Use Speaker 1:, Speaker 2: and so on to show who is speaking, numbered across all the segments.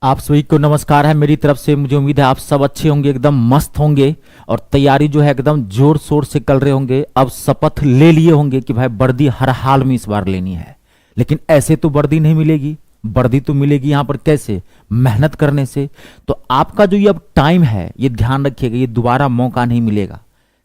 Speaker 1: आप सभी को नमस्कार है मेरी तरफ से। मुझे उम्मीद है आप सब अच्छे होंगे, एकदम मस्त होंगे और तैयारी जो है एकदम जोर शोर से कर रहे होंगे। अब शपथ ले लिए होंगे कि भाई वर्दी हर हाल में इस बार लेनी है। लेकिन ऐसे तो वर्दी नहीं मिलेगी, वर्दी तो मिलेगी यहाँ पर कैसे? मेहनत करने से। तो आपका जो ये अब टाइम है ये ध्यान रखिएगा, ये दोबारा मौका नहीं मिलेगा,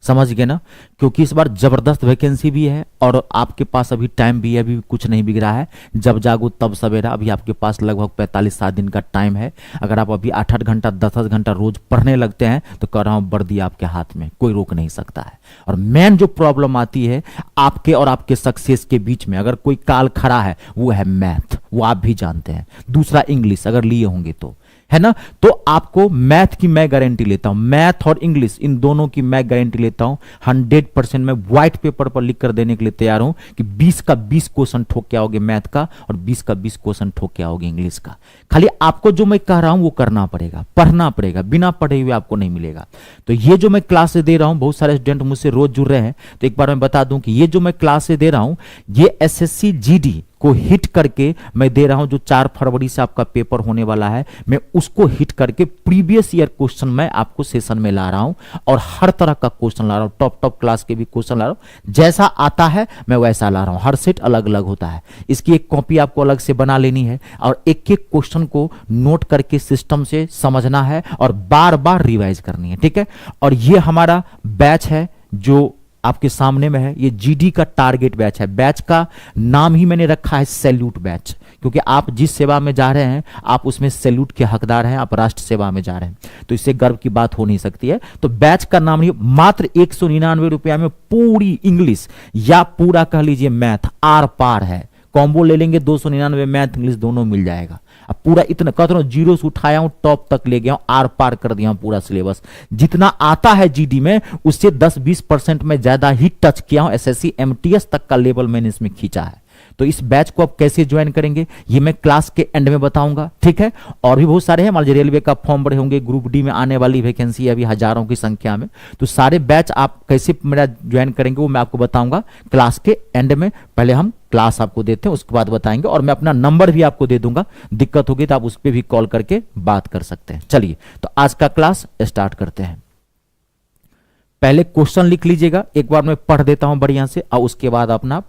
Speaker 1: समझ गए ना? क्योंकि इस बार जबरदस्त वैकेंसी भी है और आपके पास अभी टाइम भी है, अभी कुछ नहीं बिगड़ा है। जब जागो तब सवेरा। अभी आपके पास लगभग 45-60 दिन का टाइम है। अगर आप अभी 8-8 घंटा 10-10 घंटा रोज पढ़ने लगते हैं तो कह रहा हूं वर्दी आपके हाथ में, कोई रोक नहीं सकता है। और मेन जो प्रॉब्लम आती है आपके और आपके सक्सेस के बीच में, अगर कोई काल खड़ा है, वो है मैथ, वो आप भी जानते हैं। दूसरा इंग्लिश अगर लिए होंगे तो, है ना? तो आपको मैथ की मैं गारंटी लेता हूं, मैथ और इंग्लिश इन दोनों की मैं गारंटी लेता हूं। 100% मैं व्हाइट पेपर पर लिख कर देने के लिए तैयार हूं कि 20 का 20 क्वेश्चन ठोक के आओगे मैथ का और 20 का 20 क्वेश्चन ठोक के आओगे इंग्लिश का। खाली आपको जो मैं कह रहा हूं वो करना पड़ेगा, पढ़ना पड़ेगा, बिना पढ़े हुए आपको नहीं मिलेगा। तो ये जो मैं क्लासेस दे रहा हूं, बहुत सारे स्टूडेंट मुझसे रोज जुड़ रहे हैं, तो एक बार मैं बता दूं कि ये जो मैं क्लासेस दे रहा हूं ये एसएससी जीडी को हिट करके मैं दे रहा हूं। जो 4 फरवरी से आपका पेपर होने वाला है, मैं उसको हिट करके प्रीवियस ईयर क्वेश्चन मैं आपको सेशन में ला रहा हूं और हर तरह का क्वेश्चन ला रहा हूं, टॉप क्लास के भी क्वेश्चन ला रहा हूं। जैसा आता है मैं वैसा ला रहा हूं, हर सेट अलग अलग होता है। इसकी एक कॉपी आपको अलग से बना लेनी है और एक एक क्वेश्चन को नोट करके सिस्टम से समझना है और बार बार रिवाइज करनी है, ठीक है? और ये हमारा बैच है जो आपके सामने में है, ये जीडी का टारगेट बैच है। बैच का नाम ही मैंने रखा है सैल्यूट बैच, क्योंकि आप जिस सेवा में जा रहे हैं आप उसमें सैल्यूट के हकदार हैं, आप राष्ट्र सेवा में जा रहे हैं, तो इससे गर्व की बात हो नहीं सकती है। तो बैच का नाम ही मात्र 199 रुपया में पूरी इंग्लिश या पूरा कह लीजिए मैथ आर पार है। कॉम्बो ले लेंगे 299, मैथ इंग्लिश दोनों मिल जाएगा। अब पूरा इतना कहता हूं, जीरो से उठाया हूं टॉप तक ले गया हूं, आर पार कर दिया हूं पूरा सिलेबस। जितना आता है जीडी में उससे 10-20% में ज्यादा ही टच किया हूं। एसएससी एमटीएस तक का लेवल मैंने इसमें खींचा है। तो इस बैच को आप कैसे ज्वाइन करेंगे ये मैं क्लास के एंड में बताऊंगा, ठीक है? और भी बहुत सारे हैं, मान लीजिए रेलवे का फॉर्म भरे होंगे, ग्रुप डी में आने वाली वैकेंसी है अभी हजारों की संख्या में। तो सारे बैच आप कैसे मेरा ज्वाइन करेंगे वो मैं आपको बताऊंगा क्लास के एंड में। पहले हम क्लास आपको देते हैं, उसके बाद बताएंगे। और मैं अपना नंबर भी आपको दे दूंगा, दिक्कत होगी तो आप उस पर भी कॉल करके बात कर सकते हैं। चलिए तो आज का क्लास स्टार्ट करते हैं। पहले क्वेश्चन लिख लीजिएगा, एक बार मैं पढ़ देता हूं बढ़िया से और उसके बाद अपना,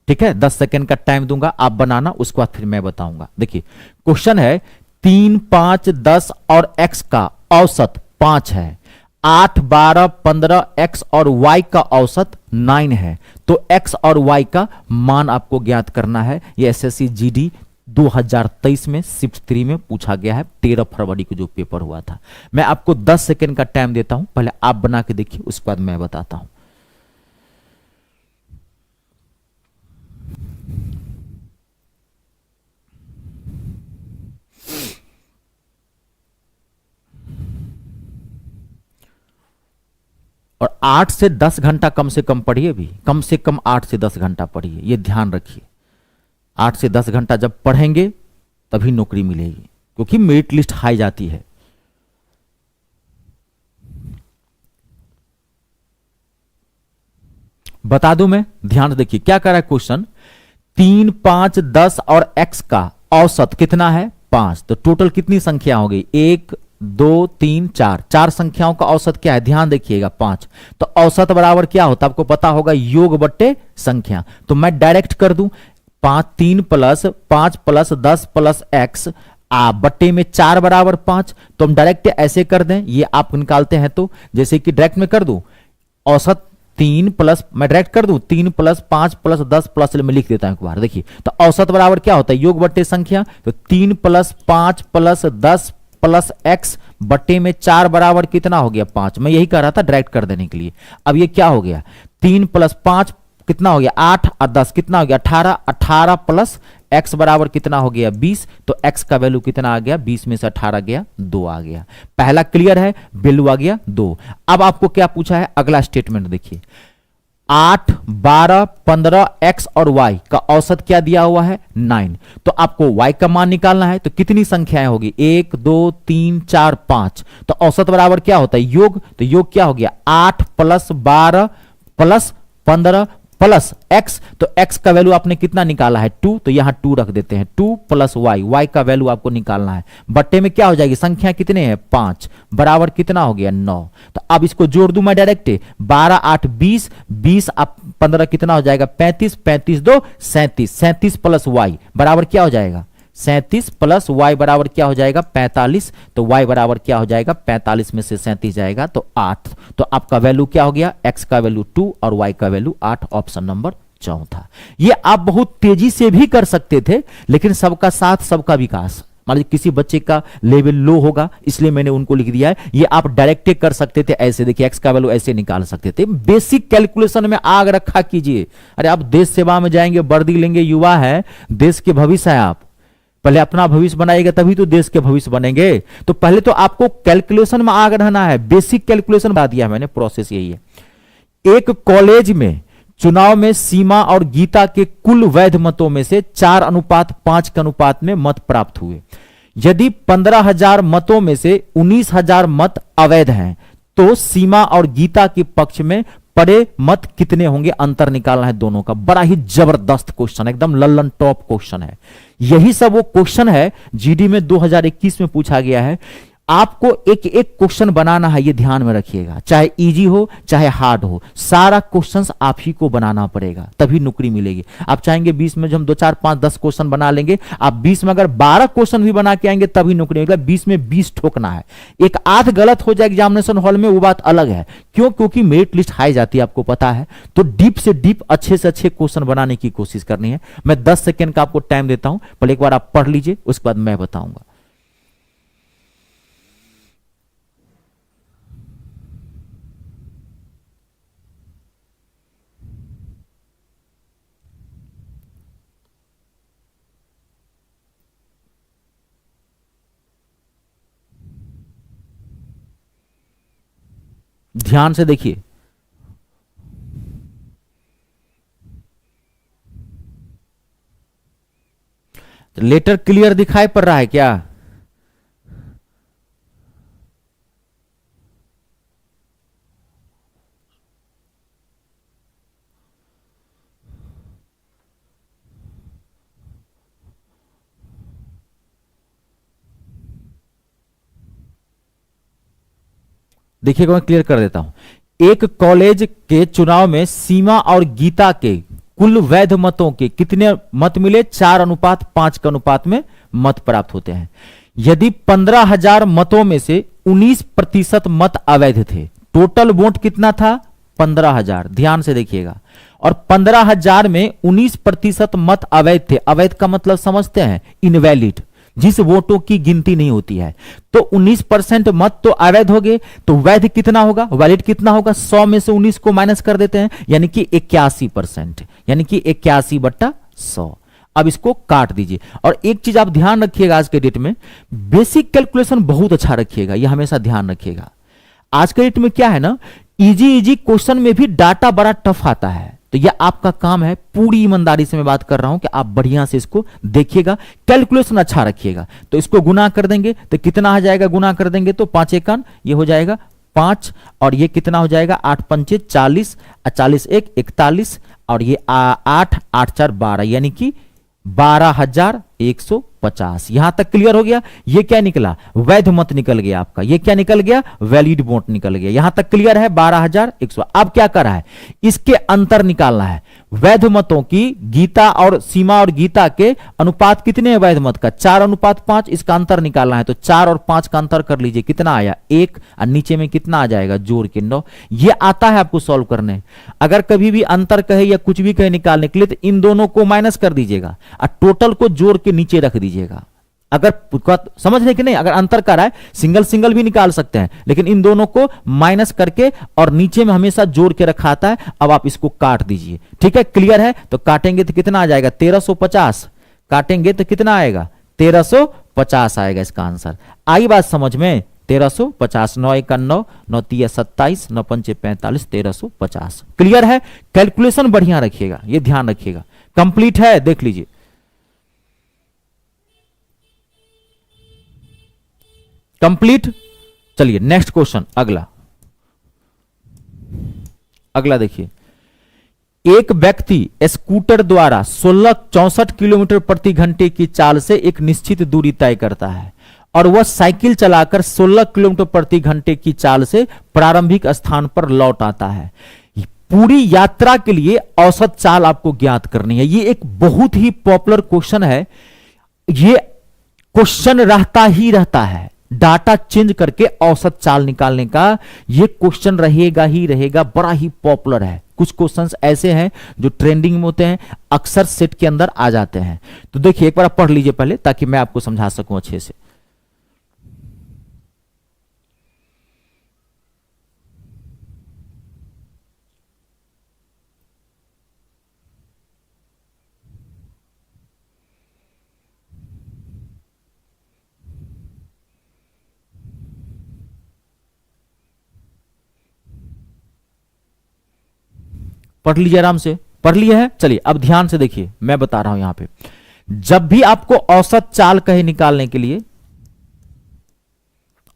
Speaker 1: ठीक है, 10 सेकंड का टाइम दूंगा, आप बनाना, उसके बाद फिर मैं बताऊंगा। देखिए क्वेश्चन है 3, 5, 10 और x का औसत 5 है। 8, 12, 15 x और y का औसत 9 है। तो x और y का मान आपको ज्ञात करना है। ये एसएससी जीडी 2023 में शिफ्ट 3 में पूछा गया है, 13 फरवरी को जो पेपर हुआ था। मैं आपको 10 सेकंड का टाइम देता हूं, पहले आप बना के देखिए, उसके बाद मैं बताता हूं। और 8 से 10 घंटा कम से कम पढ़िए, भी कम से कम 8 से 10 घंटा पढ़िए, ये ध्यान रखिए। 8 से 10 घंटा जब पढ़ेंगे तभी नौकरी मिलेगी, क्योंकि मेरिट लिस्ट हाई जाती है। बता दूं मैं, ध्यान से देखिए क्या कर रहा है क्वेश्चन। 3, 5, 10 और x का औसत कितना है? 5। तो टोटल कितनी संख्या हो गई? 1, 2, 3, 4, 4 संख्याओं का औसत क्या है? ध्यान देखिएगा 5। तो औसत बराबर क्या होता है आपको पता होगा, योग बट्टे संख्या। तो मैं डायरेक्ट कर दूं 5, 3 प्लस 5 प्लस 10 प्लस x बट्टे में 4 बराबर 5। तो हम डायरेक्ट ऐसे कर दें, ये आप निकालते हैं तो जैसे कि डायरेक्ट में कर दूं औसत 3 प्लस, मैं डायरेक्ट कर दूं 3 प्लस 5 प्लस 10 प्लस, मैं लिख देता हूं एक बार। देखिए तो औसत बराबर क्या होता है? योग बट्टे संख्या। तो 3 प्लस 5 प्लस 10 प्लस x बट्टे में 4 बराबर कितना हो गया? 5। मैं यही कह रहा था डायरेक्ट कर देने के लिए। अब ये क्या हो गया? 3 प्लस 5 कितना हो गया? 8 और 10 कितना हो गया? 18। 18 प्लस x बराबर कितना हो गया? 20। तो x का वैल्यू कितना आ गया? 20 में से 18 गया 2 आ गया। पहला क्लियर है, वैल्यू आ गया 2। अब आपको क्या पूछा है? अगला स्टेटमेंट देखिए, 8, 12, 15 x और y का औसत क्या दिया हुआ है? 9। तो आपको y का मान निकालना है। तो कितनी संख्याएं होगी? 1, 2, 3, 4, 5। तो औसत बराबर क्या होता है? योग। तो योग क्या हो गया? 8 प्लस 12 प्लस 15 प्लस x, तो x का वैल्यू आपने कितना निकाला है 2, तो यहां 2 रख देते हैं, 2 प्लस y का वैल्यू आपको निकालना है, बट्टे में क्या हो जाएगी, संख्या कितने हैं 5, बराबर कितना हो गया 9। तो अब इसको जोड़ दूं मैं डायरेक्ट, 12 8 20, 20 अब 15 कितना हो जाएगा 35, 35 2 37, 37 प्लस y बराबर क्या हो जाएगा 37 प्लस y बराबर क्या हो जाएगा 45, तो y बराबर क्या हो जाएगा 45 में से 37 जाएगा तो 8, तो आपका वैल्यू क्या हो गया, x का वैल्यू 2 और y का वैल्यू 8, ऑप्शन नंबर चौथा। ये आप बहुत तेजी से भी कर सकते थे, लेकिन सबका साथ सबका विकास, मान लीजिए किसी बच्चे का लेवल लो होगा इसलिए मैंने उनको लिख दिया है, ये आप डायरेक्ट कर सकते थे, ऐसे देखिए x का वैल्यू ऐसे निकाल सकते थे। बेसिक कैलकुलेशन में आग रखा कीजिए। अरे आप देश सेवा में जाएंगे, वर्दी लेंगे, युवा है, देश के भविष्य है, आप पहले अपना भविष्य बनाएगा तभी तो देश के भविष्य बनेंगे। तो पहले तो आपको कैलकुलेशन में आगे रहना है, बेसिक कैलकुलेशन बता दिया मैंने, प्रोसेस यही है। एक कॉलेज में चुनाव में सीमा और गीता के कुल वैध मतों में से 4:5 के अनुपात में मत प्राप्त हुए। यदि 15,000 मतों में से 19,000 मत अवैध हैं, तो सीमा और गीता के पक्ष में पड़े मत कितने होंगे, अंतर निकालना है दोनों का। बड़ा ही जबरदस्त क्वेश्चन, एकदम लल्लन टॉप क्वेश्चन है। यही सब वो क्वेश्चन है जीडी में 2021 में पूछा गया है। आपको एक एक क्वेश्चन बनाना है, ये ध्यान में रखिएगा, चाहे इजी हो चाहे हार्ड हो, सारा क्वेश्चंस आप ही को बनाना पड़ेगा, तभी नौकरी मिलेगी। आप चाहेंगे 20 में जो हम 2 4 5 10 क्वेश्चन बना लेंगे, आप 20 में अगर 12 क्वेश्चन भी बना के आएंगे तभी नौकरी मिलेगी। 20 में 20 ठोकना है, एक आध गलत हो जाए एग्जामिनेशन हॉल में वो बात अलग है, क्यों, क्योंकि मेरिट लिस्ट हाई जाती है, आपको पता है। तो डीप से डीप अच्छे से अच्छे क्वेश्चन बनाने की कोशिश करनी है। मैं 10 सेकेंड का आपको टाइम देता हूं, पहले एक बार आप पढ़ लीजिए, उसके बाद मैं बताऊंगा। ध्यान से देखिए, लेटर क्लियर दिखाई पड़ रहा है क्या? देखिएगा, मैं क्लियर कर देता हूं। एक कॉलेज के चुनाव में सीमा और गीता के कुल वैध मतों के कितने मत मिले, 4:5 के अनुपात में मत प्राप्त होते हैं। यदि 15,000 मतों में से 19% मत अवैध थे, टोटल वोट कितना था 15,000, ध्यान से देखिएगा, और 15,000 में 19% मत अवैध थे। अवैध का मतलब समझते हैं, इनवैलिड, जिस वोटों की गिनती नहीं होती है। तो 19% मत तो अवैध हो गए, तो वैध कितना होगा, वैलिड कितना होगा, 100 में से 19 को माइनस कर देते हैं, यानी कि 81%, यानी कि 81/100। अब इसको काट दीजिए। और एक चीज आप ध्यान रखिएगा, आज के डेट में बेसिक कैलकुलेशन बहुत अच्छा रखिएगा, यह हमेशा ध्यान रखिएगा। आज के डेट में क्या है ना, इजी क्वेश्चन में भी डाटा बड़ा टफ आता है, तो यह आपका काम है। पूरी ईमानदारी से मैं बात कर रहा हूं कि आप बढ़िया से इसको देखिएगा, कैलकुलेशन अच्छा रखिएगा। तो इसको गुना कर देंगे तो कितना आ जाएगा, गुना कर देंगे तो 5 एकन ये हो जाएगा 5, और ये कितना हो जाएगा 8 पंचे 40, 40 1 41, और ये 8 8 4 12, यानी कि 12,150। यहां तक क्लियर हो गया। ये क्या निकला, वैध मत निकल गया आपका, ये क्या निकल गया, वैलिड वोट निकल गया। यहां तक क्लियर है 12,100। अब क्या कर रहा है, इसके अंतर निकालना है। वैध मतों की गीता और सीमा और गीता के अनुपात कितने हैं वैध मत का, 4:5, इसका अंतर निकालना है। तो 4 और 5 का अंतर कर लीजिए, कितना आया 1, और नीचे में कितना आ जाएगा जोड़ के 9। ये आता है आपको सॉल्व करने। अगर कभी भी अंतर कहे या कुछ भी कहे निकालने के लिए, तो इन दोनों को माइनस कर दीजिएगा और टोटल को जोड़ के नीचे रख दीजिएगा। अगर समझ रहे कि नहीं, अगर अंतर कर रहा है सिंगल सिंगल भी निकाल सकते हैं, लेकिन इन दोनों को माइनस करके और नीचे में हमेशा जोड़ के रखा आता है। अब आप इसको काट दीजिए, ठीक है, क्लियर है। तो काटेंगे तो कितना आ जाएगा 1350, काटेंगे तो कितना आएगा 1350 आएगा इसका आंसर। आई बात समझ में, 1350, 9 1 9, 9 3 27, 9 5 45, 1350। क्लियर है, कैलकुलेशन बढ़िया रखिएगा, ये ध्यान रखिएगा। कंप्लीट है, देख लीजिए। कंप्लीट। चलिए नेक्स्ट क्वेश्चन, अगला देखिए। एक व्यक्ति स्कूटर द्वारा 64 किलोमीटर प्रति घंटे की चाल से एक निश्चित दूरी तय करता है और वह साइकिल चलाकर 16 किलोमीटर प्रति घंटे की चाल से प्रारंभिक स्थान पर लौट आता है। पूरी यात्रा के लिए औसत चाल आपको ज्ञात करनी है। ये एक बहुत ही पॉपुलर क्वेश्चन है, ये क्वेश्चन रहता ही रहता है, डाटा चेंज करके औसत चाल निकालने का ये क्वेश्चन रहेगा ही रहेगा, बड़ा ही पॉपुलर है। कुछ क्वेश्चंस ऐसे हैं जो ट्रेंडिंग में होते हैं, अक्सर सेट के अंदर आ जाते हैं। तो देखिए एक बार पढ़ लीजिए पहले, ताकि मैं आपको समझा सकूं अच्छे से। पढ़ लीजिए, आराम से पढ़ लिया है। चलिए अब ध्यान से देखिए, मैं बता रहा हूं यहां पे, जब भी आपको औसत चाल कहे निकालने के लिए,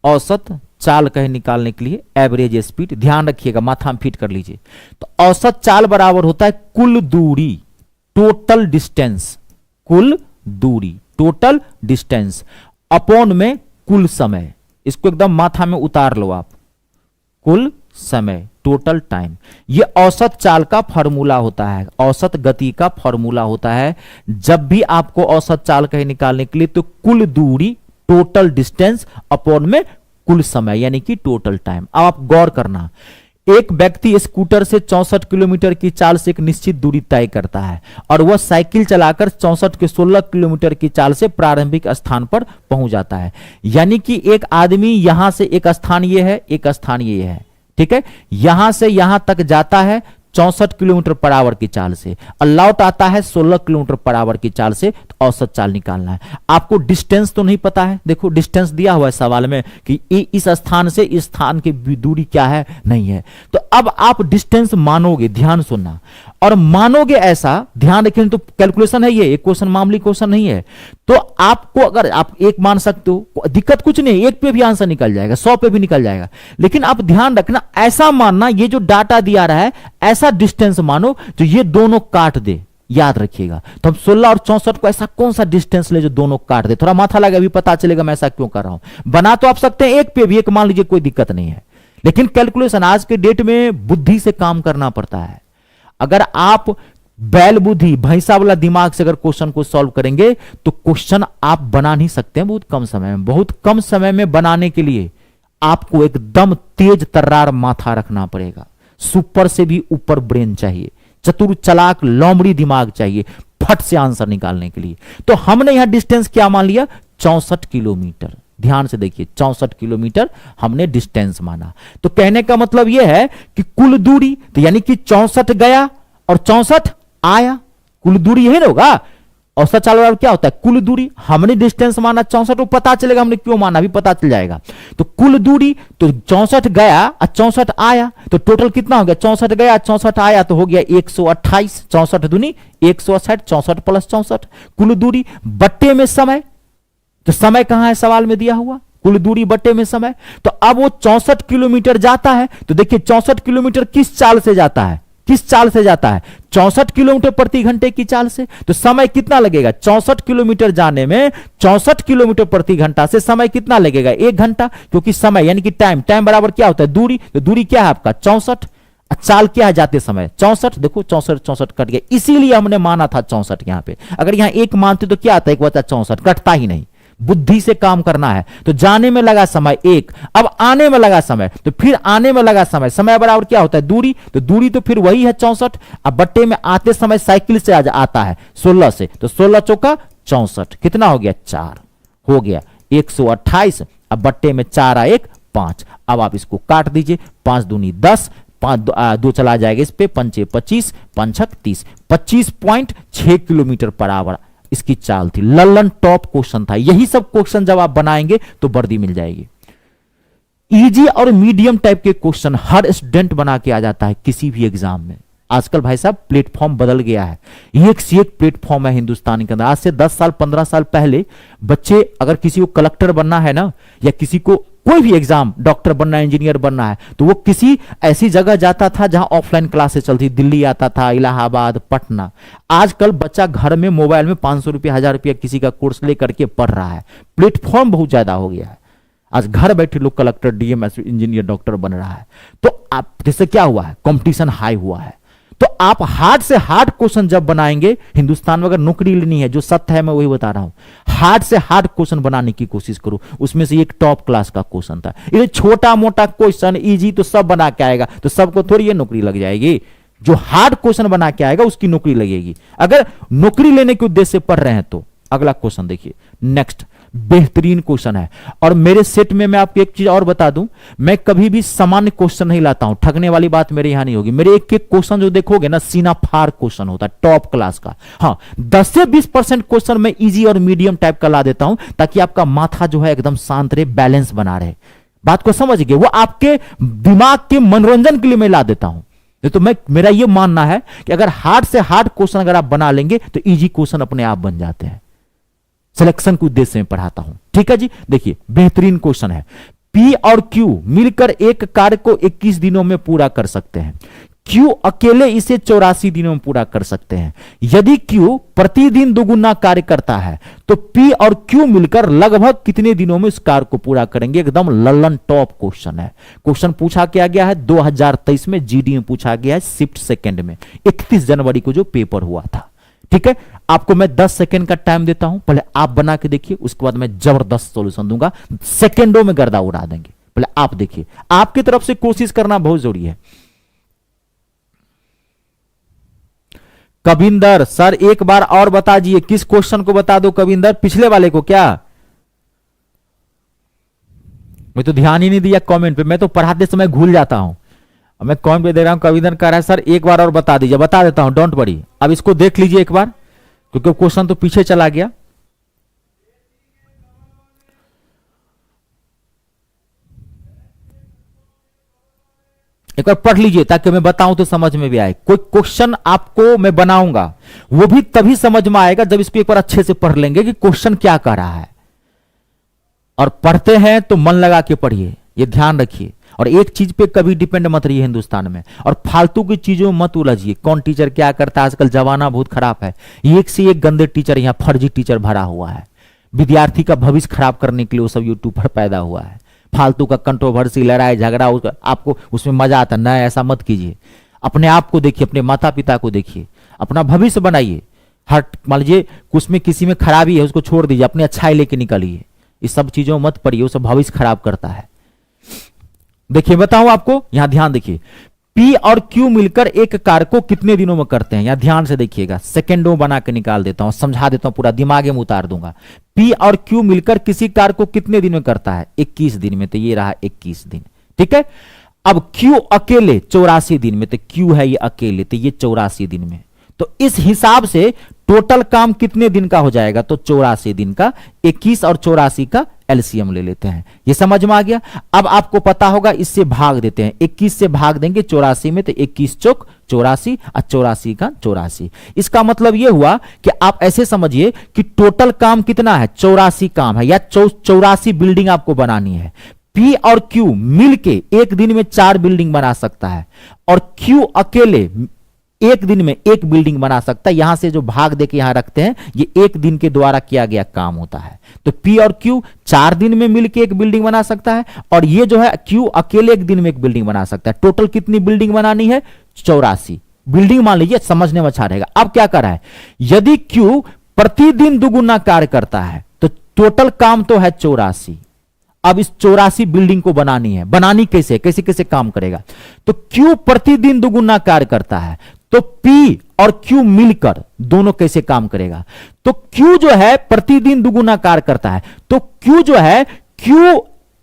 Speaker 1: औसत चाल कहे निकालने के लिए एवरेज स्पीड, ध्यान रखिएगा, माथा में फिट कर लीजिए। तो औसत चाल बराबर होता है कुल दूरी, टोटल डिस्टेंस, कुल दूरी टोटल डिस्टेंस अपॉन में कुल समय। इसको एकदम माथा में उतार लो आप, कुल समय टोटल टाइम। ये औसत चाल का फॉर्मूला होता है, औसत गति का फॉर्मूला होता है। जब भी आपको औसत चाल कहे निकालने के लिए, तो कुल दूरी टोटल डिस्टेंस अपॉन में कुल समय, यानी कि टोटल टाइम। अब आप गौर करना, एक व्यक्ति स्कूटर से 64 किलोमीटर की चाल से एक निश्चित दूरी तय करता है और वह साइकिल चलाकर 64 के 16 किलोमीटर की चाल से प्रारंभिक स्थान पर पहुंच जाता है। यानी कि एक आदमी यहां से, एक स्थान ये है, एक स्थान ये है, ठीक है, यहां से यहां तक जाता है 64 किलोमीटर पर आवर की चाल से और लौट आता है 16 किलोमीटर पर आवर की चाल से। तो औसत चाल निकालना है। आपको डिस्टेंस तो नहीं पता है, देखो डिस्टेंस दिया हुआ है सवाल में कि इस स्थान से इस स्थान की दूरी क्या है, नहीं है। तो अब आप डिस्टेंस मानोगे, ध्यान सुनना, और मानोगे ऐसा, ध्यान रखें, तो कैलकुलेशन है, ये एक क्वेश्चन मामूली क्वेश्चन नहीं है। तो आपको अगर आप एक मान सकते हो, दिक्कत कुछ नहीं, एक पे भी आंसर निकल जाएगा, 100 पे भी निकल जाएगा। लेकिन आप ध्यान रखना, ऐसा मानना, ये जो डाटा दिया रहा है ऐसा डिस्टेंस मानो जो ये दोनों काट दे, याद रखिएगा। तो हम 16 और 64 को ऐसा कौन सा डिस्टेंस ले जो दोनों काट दे, थोड़ा माथा लगा, अभी पता चलेगा मैं ऐसा क्यों कर रहा हूं। बना तो आप सकते हैं एक पे भी, एक मान लीजिए, कोई दिक्कत नहीं है। लेकिन कैलकुलेशन आज के डेट में बुद्धि से काम करना पड़ता है। अगर आप बैल बुद्धि, भैंसा वाला दिमाग से अगर क्वेश्चन को सॉल्व करेंगे तो क्वेश्चन आप बना नहीं सकते हैं बहुत कम समय में। बहुत कम समय में बनाने के लिए आपको एकदम तेज तर्रार माथा रखना पड़ेगा, सुपर से भी ऊपर ब्रेन चाहिए, चतुर चालाक लोमड़ी दिमाग चाहिए फट से आंसर निकालने के लिए। तो हमने यहां डिस्टेंस क्या मान लिया, 64 किलोमीटर। ध्यान से देखिए, 64 किलोमीटर हमने डिस्टेंस माना। तो कहने का मतलब यह है कि कुल दूरी, तो यानी कि 64 गया और 64 आया, कुल दूरी यही होगा। औसत चाल बराबर क्या होता है, कुल दूरी। हमने डिस्टेंस माना 64, तो पता चलेगा हमने क्यों माना, भी पता चल जाएगा। तो कुल दूरी, तो 64 गया और 64 आया, तो टोटल कितना हो गया, 64 गया 64 आया, तो हो गया 128। 64 दूनी 160, 64 प्लस 64 कुल दूरी बट्टे में समय। तो समय कहां है सवाल में दिया हुआ, कुल दूरी बट्टे में समय। तो अब वो 64 किलोमीटर जाता है, तो देखिए 64 किलोमीटर किस चाल से जाता है, किस चाल से जाता है, 64 किलोमीटर प्रति घंटे की चाल से। तो समय कितना लगेगा, 64 किलोमीटर जाने में 64 किलोमीटर प्रति घंटा से समय कितना लगेगा, 1 घंटा। क्योंकि समय यानी कि टाइम, टाइम बराबर क्या होता है, दूरी। तो दूरी क्या है आपका 64, चाल क्या है जाते समय 64। देखो 64 कट गया, इसीलिए हमने माना था 64 यहां पे। अगर यहां 1 मानते तो क्या आता है, 1 बचा 64, कटता ही नहीं। बुद्धि से काम करना है। तो जाने में लगा समय 1, अब आने में लगा समय, तो फिर आने में लगा समय, समय बराबर क्या होता है, दूरी। तो दूरी तो फिर वही है 64। अब बट्टे में आते समय साइकिल से आता है 16 से, तो 16 चौका 64, कितना हो गया 4, हो गया 128। अब बट्टे में 4 आ 1 5। अब आप इसको काट दीजिए, 5 दूनी 10, 2 चला जाएगा इस पे, 5 25, 5 30, 25.6 किलोमीटर पर आवर इसकी चाल थी। लल्लन टॉप क्वेश्चन था। यही सब क्वेश्चन जब आप बनाएंगे तो वर्दी मिल जाएगी। इजी और मीडियम टाइप के क्वेश्चन हर स्टूडेंट बना के आ जाता है किसी भी एग्जाम में। आजकल भाई साहब प्लेटफॉर्म बदल गया है, एक से एक प्लेटफॉर्म है हिंदुस्तान के अंदर। आज से 10 साल 15 साल पहले बच्चे अगर किसी को कलेक्टर बनना है ना, या किसी को कोई भी एग्जाम, डॉक्टर बनना है, इंजीनियर बनना है, तो वो किसी ऐसी जगह जाता था जहां ऑफलाइन क्लासेस चलती, दिल्ली आता था, इलाहाबाद, पटना। आजकल बच्चा घर में मोबाइल में 500 रुपया, 1000 रुपया किसी का कोर्स लेकर के पढ़ रहा है। प्लेटफॉर्म बहुत ज्यादा हो गया है। आज घर बैठे लोग कलेक्टर, डीएम, इंजीनियर, डॉक्टर बन रहा है। तो आप जैसे क्या हुआ है, कंपटीशन हाई हुआ है। तो आप हार्ड से हार्ड क्वेश्चन जब बनाएंगे, हिंदुस्तान में अगर नौकरी लेनी है, जो सत्य है मैं वही बता रहा हूं, हार्ड से हार्ड क्वेश्चन बनाने की कोशिश करो। उसमें से एक टॉप क्लास का क्वेश्चन था। ये छोटा मोटा क्वेश्चन इजी तो सब बना के आएगा, तो सबको थोड़ी ये नौकरी लग जाएगी। जो हार्ड क्वेश्चन बना के आएगा उसकी नौकरी लगेगी। अगर नौकरी लेने के उद्देश्य से पढ़ रहे हैं तो अगला क्वेश्चन देखिए, नेक्स्ट बेहतरीन क्वेश्चन है। और मेरे सेट में मैं आपको एक चीज और बता दूं, मैं कभी भी सामान्य क्वेश्चन नहीं लाता हूं, ठगने वाली बात मेरे यहां नहीं होगी। मेरे एक एक क्वेश्चन जो देखोगे ना, सीना फाड़ क्वेश्चन होता है, टॉप क्लास का। हाँ, 10 से 20% क्वेश्चन मैं इजी और मीडियम टाइप का ला देता हूं, ताकि आपका माथा जो है एकदम शांत रहे, बैलेंस बना रहे। बात को समझ गए? वो आपके दिमाग के मनोरंजन के लिए मैं ला देता हूं। तो मेरा यह मानना है कि अगर हार्ड से हार्ड क्वेश्चन अगर आप बना लेंगे तो इजी क्वेश्चन अपने आप बन जाते हैं। सिलेक्शन के उद्देश्य से पढ़ाता हूं, ठीक है जी। देखिए बेहतरीन क्वेश्चन है। P और Q मिलकर एक कार्य को 21 दिनों में पूरा कर सकते हैं। Q अकेले इसे 84 दिनों में पूरा कर सकते हैं। यदि Q प्रतिदिन दोगुना कार्य करता है तो P और Q मिलकर लगभग कितने दिनों में इस कार्य को पूरा करेंगे? एकदम लल्लन टॉप क्वेश्चन है। क्वेश्चन पूछा क्या गया है 2023 में, जीडी में पूछा गया है, शिफ्ट सेकंड में, 31 जनवरी को जो पेपर हुआ था। ठीक है, आपको मैं 10 सेकंड का टाइम देता हूं, पहले आप बना के देखिए, उसके बाद मैं जबरदस्त सॉल्यूशन दूंगा, सेकंडों में गर्दा उड़ा देंगे। पहले आप देखिए, आपकी तरफ से कोशिश करना बहुत जरूरी है। कविंदर सर एक बार और बता दीजिए, किस क्वेश्चन को बता दो कविंदर? पिछले वाले को क्या? मैं तो ध्यान ही नहीं दिया कमेंट पे, मैं तो पढ़ाते समय भूल जाता हूं। मैं कमेंट पे दे रहा हूं, कविंदर कह रहा है सर एक बार और बता दीजिए। बता देता हूं, डोंट वरी। अब इसको देख लीजिए एक बार, क्योंकि क्वेश्चन तो पीछे चला गया। एक बार पढ़ लीजिए ताकि मैं बताऊं तो समझ में भी आए। कोई क्वेश्चन आपको मैं बनाऊंगा, वो भी तभी समझ में आएगा जब इसको एक बार अच्छे से पढ़ लेंगे कि क्वेश्चन क्या कह रहा है। और पढ़ते हैं तो मन लगा के पढ़िए, ये ध्यान रखिए। और एक चीज पे कभी डिपेंड मत रहिए हिंदुस्तान में, और फालतू की चीजों मत उलझिए। कौन टीचर क्या करता है, आजकल जमाना बहुत खराब है। एक से एक गंदे टीचर, यहाँ फर्जी टीचर भरा हुआ है। विद्यार्थी का भविष्य खराब करने के लिए वो सब यूट्यूब पर पैदा हुआ है। फालतू का कंट्रोवर्सी, लड़ाई झगड़ा, आपको उसमें मजा आता है ना, ऐसा मत कीजिए। अपने आप को देखिए, अपने माता पिता को देखिए, अपना भविष्य बनाइए। हर मान लीजिए उसमें किसी में खराबी है, उसको छोड़ दीजिए, अपनी अच्छाई लेके निकलिए। इस सब चीजों मत पढ़िए, वो सब भविष्य खराब करता है। देखिए बताऊं आपको, यहां ध्यान देखिए, P और Q मिलकर एक कार्य को कितने दिनों में करते हैं? यहां ध्यान से देखिएगा, सेकंडों बना के निकाल देता हूं, समझा देता हूं, पूरा दिमाग में उतार दूंगा। P और Q मिलकर किसी कार्य को कितने दिन में करता है? 21 दिन में। तो ये रहा 21 दिन, ठीक है। अब Q अकेले 84 दिन में, तो Q है ये अकेले, तो ये 84 दिन में। तो इस हिसाब से टोटल काम कितने दिन का हो जाएगा? तो 84 दिन का। 21 और 84 का एलसीएम ले लेते हैं। ये समझ में आ गया? अब आपको पता होगा, इससे भाग देते हैं। 21 से भाग देंगे 84 में, तो 21 चौक 84 और 84 का 84। इसका मतलब यह हुआ कि आप ऐसे समझिए कि टोटल काम कितना है? 84 काम है, या 84 बिल्डिंग आपको बनानी है। P और Q मिलके एक दिन में 4 बिल्डिंग बना सकता है, और Q अकेले एक दिन में एक बिल्डिंग बना सकता है। यहां से जो भाग देके यहां रखते हैं, ये एक दिन के द्वारा किया गया काम होता है। तो P और Q 4 दिन में मिलके एक बिल्डिंग बना सकता है, और ये जो है Q अकेले एक दिन में एक बिल्डिंग बना सकता है। टोटल कितनी बिल्डिंग बनानी है? 84 बिल्डिंग मान लीजिए, समझने में अच्छा रहेगा। अब क्या कर रहा है, यदि Q प्रतिदिन दुगुना कार्य करता है तो टोटल काम तो है 84। अब इस 84 बिल्डिंग को बनानी है। बनानी कैसे, कैसे कैसे काम करेगा? तो Q प्रतिदिन दुगुना कार्य करता है, तो P और Q मिलकर दोनों कैसे काम करेगा? तो Q जो है प्रतिदिन दुगुना कार्य करता है, तो Q जो है, Q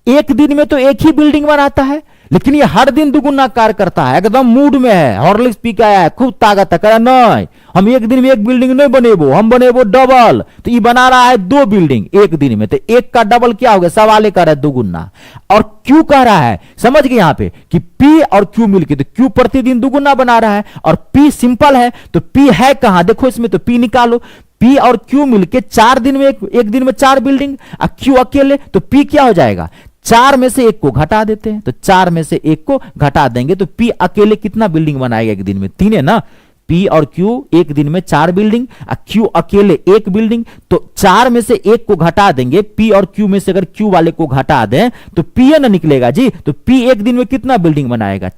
Speaker 1: एक दिन में तो एक ही बिल्डिंग बनाता है, लेकिन ये हर दिन दुगुना कार्य करता है। एकदम मूड में है, हॉर्लिक्स पी के आया है, खूब ताकत है, कह रहा नहीं हम एक दिन में एक बिल्डिंग नहीं बनेबो, हम बनेबो डबल। तो ये बना रहा है 2 बिल्डिंग एक दिन में, तो एक का डबल क्या हो गया? सवाल कह रहा है दुगुना। और Q कह रहा है, समझ गए यहां पे कि P और Q मिलके, तो Q प्रतिदिन दुगुना बना रहा है, और P सिंपल है, तो P है कहां? देखो इसमें, तो P निकालो। P और Q मिलके 4 दिन में एक दिन में 4 बिल्डिंग, और Q अकेले, तो P क्या हो जाएगा? 4 में से एक को घटा देते हैं, तो 4 में से एक को घटा देंगे तो P अकेले कितना बिल्डिंग बनाएगा एक दिन में? 3 है ना। P और Q एक दिन में 4 बिल्डिंग, Q अकेले एक बिल्डिंग, तो 4 में से एक को घटा देंगे। P और Q में से अगर Q वाले को घटा दें तो P ना निकलेगा जी। तो P एक दिन में कितना बिल्डिंग बनाएगा?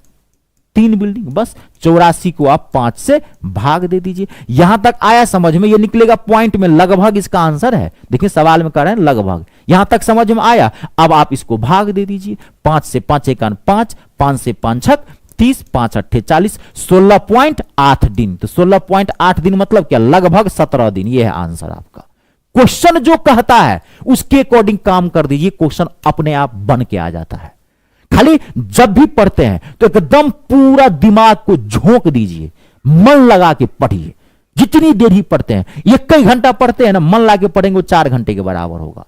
Speaker 1: 3 बिल्डिंग। बस 84 को आप 5 से भाग दे दीजिए। यहां तक आया समझ में? ये निकलेगा पॉइंट में, लगभग इसका आंसर है। देखिए सवाल में कह रहे हैं लगभग, यहां तक समझ में आया। अब आप इसको भाग दे दीजिए। 5 से 5 एकान 5, 5 से 5 छक 30, 5 अट्ठे 40, 16.8 दिन। तो 16.8 दिन मतलब क्या? लगभग 17 दिन। यह है आंसर आपका। क्वेश्चन जो कहता है उसके अकॉर्डिंग काम कर दीजिए, क्वेश्चन अपने आप बन के आ जाता है। खाली जब भी पढ़ते हैं तो एकदम पूरा दिमाग को झोंक दीजिए, मन लगा के पढ़िए। जितनी देर ही पढ़ते हैं, ये कई घंटा पढ़ते हैं ना, मन लगा के पढ़ेंगे वो 4 घंटे के बराबर होगा।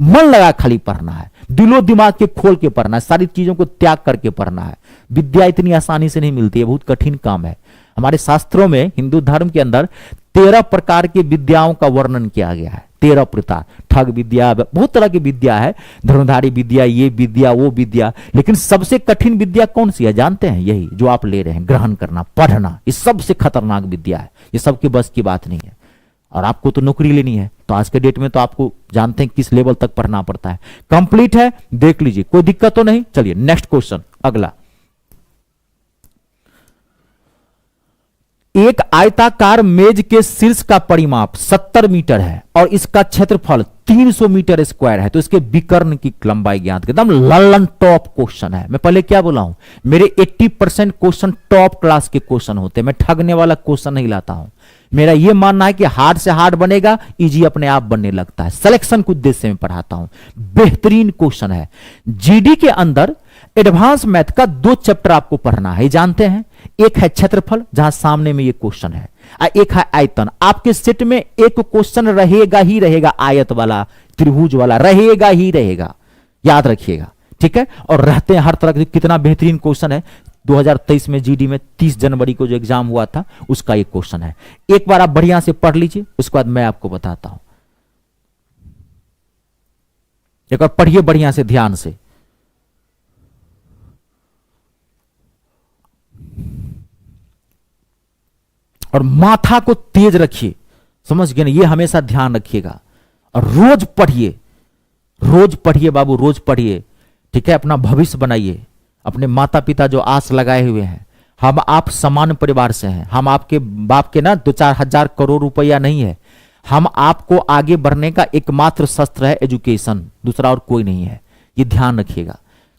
Speaker 1: मन लगा खाली पढ़ना है, दिलो दिमाग के खोल के पढ़ना है, सारी चीजों को त्याग करके पढ़ना है। विद्या इतनी आसानी से नहीं मिलती है, बहुत कठिन काम है। हमारे शास्त्रों में, हिंदू धर्म के अंदर 13 प्रकार की विद्याओं का वर्णन किया गया है। 13 प्रकार, ठग विद्या, बहुत तरह की विद्या है, धनुर्धारी विद्या, ये विद्या वो विद्या। लेकिन सबसे कठिन विद्या कौन सी है जानते हैं? यही जो आप ले रहे हैं, ग्रहण करना, पढ़ना। ये सबसे खतरनाक विद्या है, ये सबके बस की बात नहीं है। और आपको तो नौकरी लेनी है, तो आज के डेट में तो आपको जानते हैं किस लेवल तक पढ़ना पड़ता है। कंप्लीट है, देख लीजिए, कोई दिक्कत तो नहीं। चलिए नेक्स्ट क्वेश्चन, अगला। एक आयताकार मेज के शीर्ष का परिमाप 70 मीटर है और इसका क्षेत्रफल 300 मीटर स्क्वायर है, तो इसके विकर्ण की लंबाई ज्ञात। एकदम ललन टॉप क्वेश्चन है। मैं पहले क्या बोला हूं, मेरे 80% क्वेश्चन टॉप क्लास के क्वेश्चन होते हैं। मैं ठगने वाला क्वेश्चन नहीं लाता हूं। मेरा यह मानना है कि हार्ड से हार्ड बनेगा, इजी अपने आप बनने लगता है। सिलेक्शन के उद्देश्य में पढ़ाता हूं। बेहतरीन क्वेश्चन है। जीडी के अंदर एडवांस मैथ का 2 चैप्टर आपको पढ़ना है, जानते हैं। एक है क्षेत्रफल, जहां सामने में ये क्वेश्चन है, और एक है आयतन। आपके सेट में एक क्वेश्चन रहेगा ही रहेगा, आयत वाला, त्रिभुज वाला रहेगा ही रहेगा, याद रखिएगा, ठीक है। और रहते हैं हर तरह के। कितना बेहतरीन क्वेश्चन है। 2023 में जीडी में 30 जनवरी को जो एग्जाम हुआ था उसका एक क्वेश्चन है। एक बार आप बढ़िया से पढ़ लीजिए, उसके बाद मैं आपको बताता हूं। एक बार पढ़िए बढ़िया से, ध्यान से। और माथा को तेज रखिए, समझ गए ना? ये हमेशा ध्यान रखिएगा। और रोज पढ़िए, रोज पढ़िए बाबू, रोज पढ़िए, ठीक है। अपना भविष्य बनाइए। अपने माता पिता जो आस लगाए हुए हैं, हम आप समान परिवार से हैं। हम आपके बाप के ना 2-4 हजार करोड़ रुपया नहीं है। हम आपको आगे बढ़ने का एकमात्र शस्त्र है एजुकेशन, दूसरा और कोई नहीं है। ये ध्यान रखिएगा।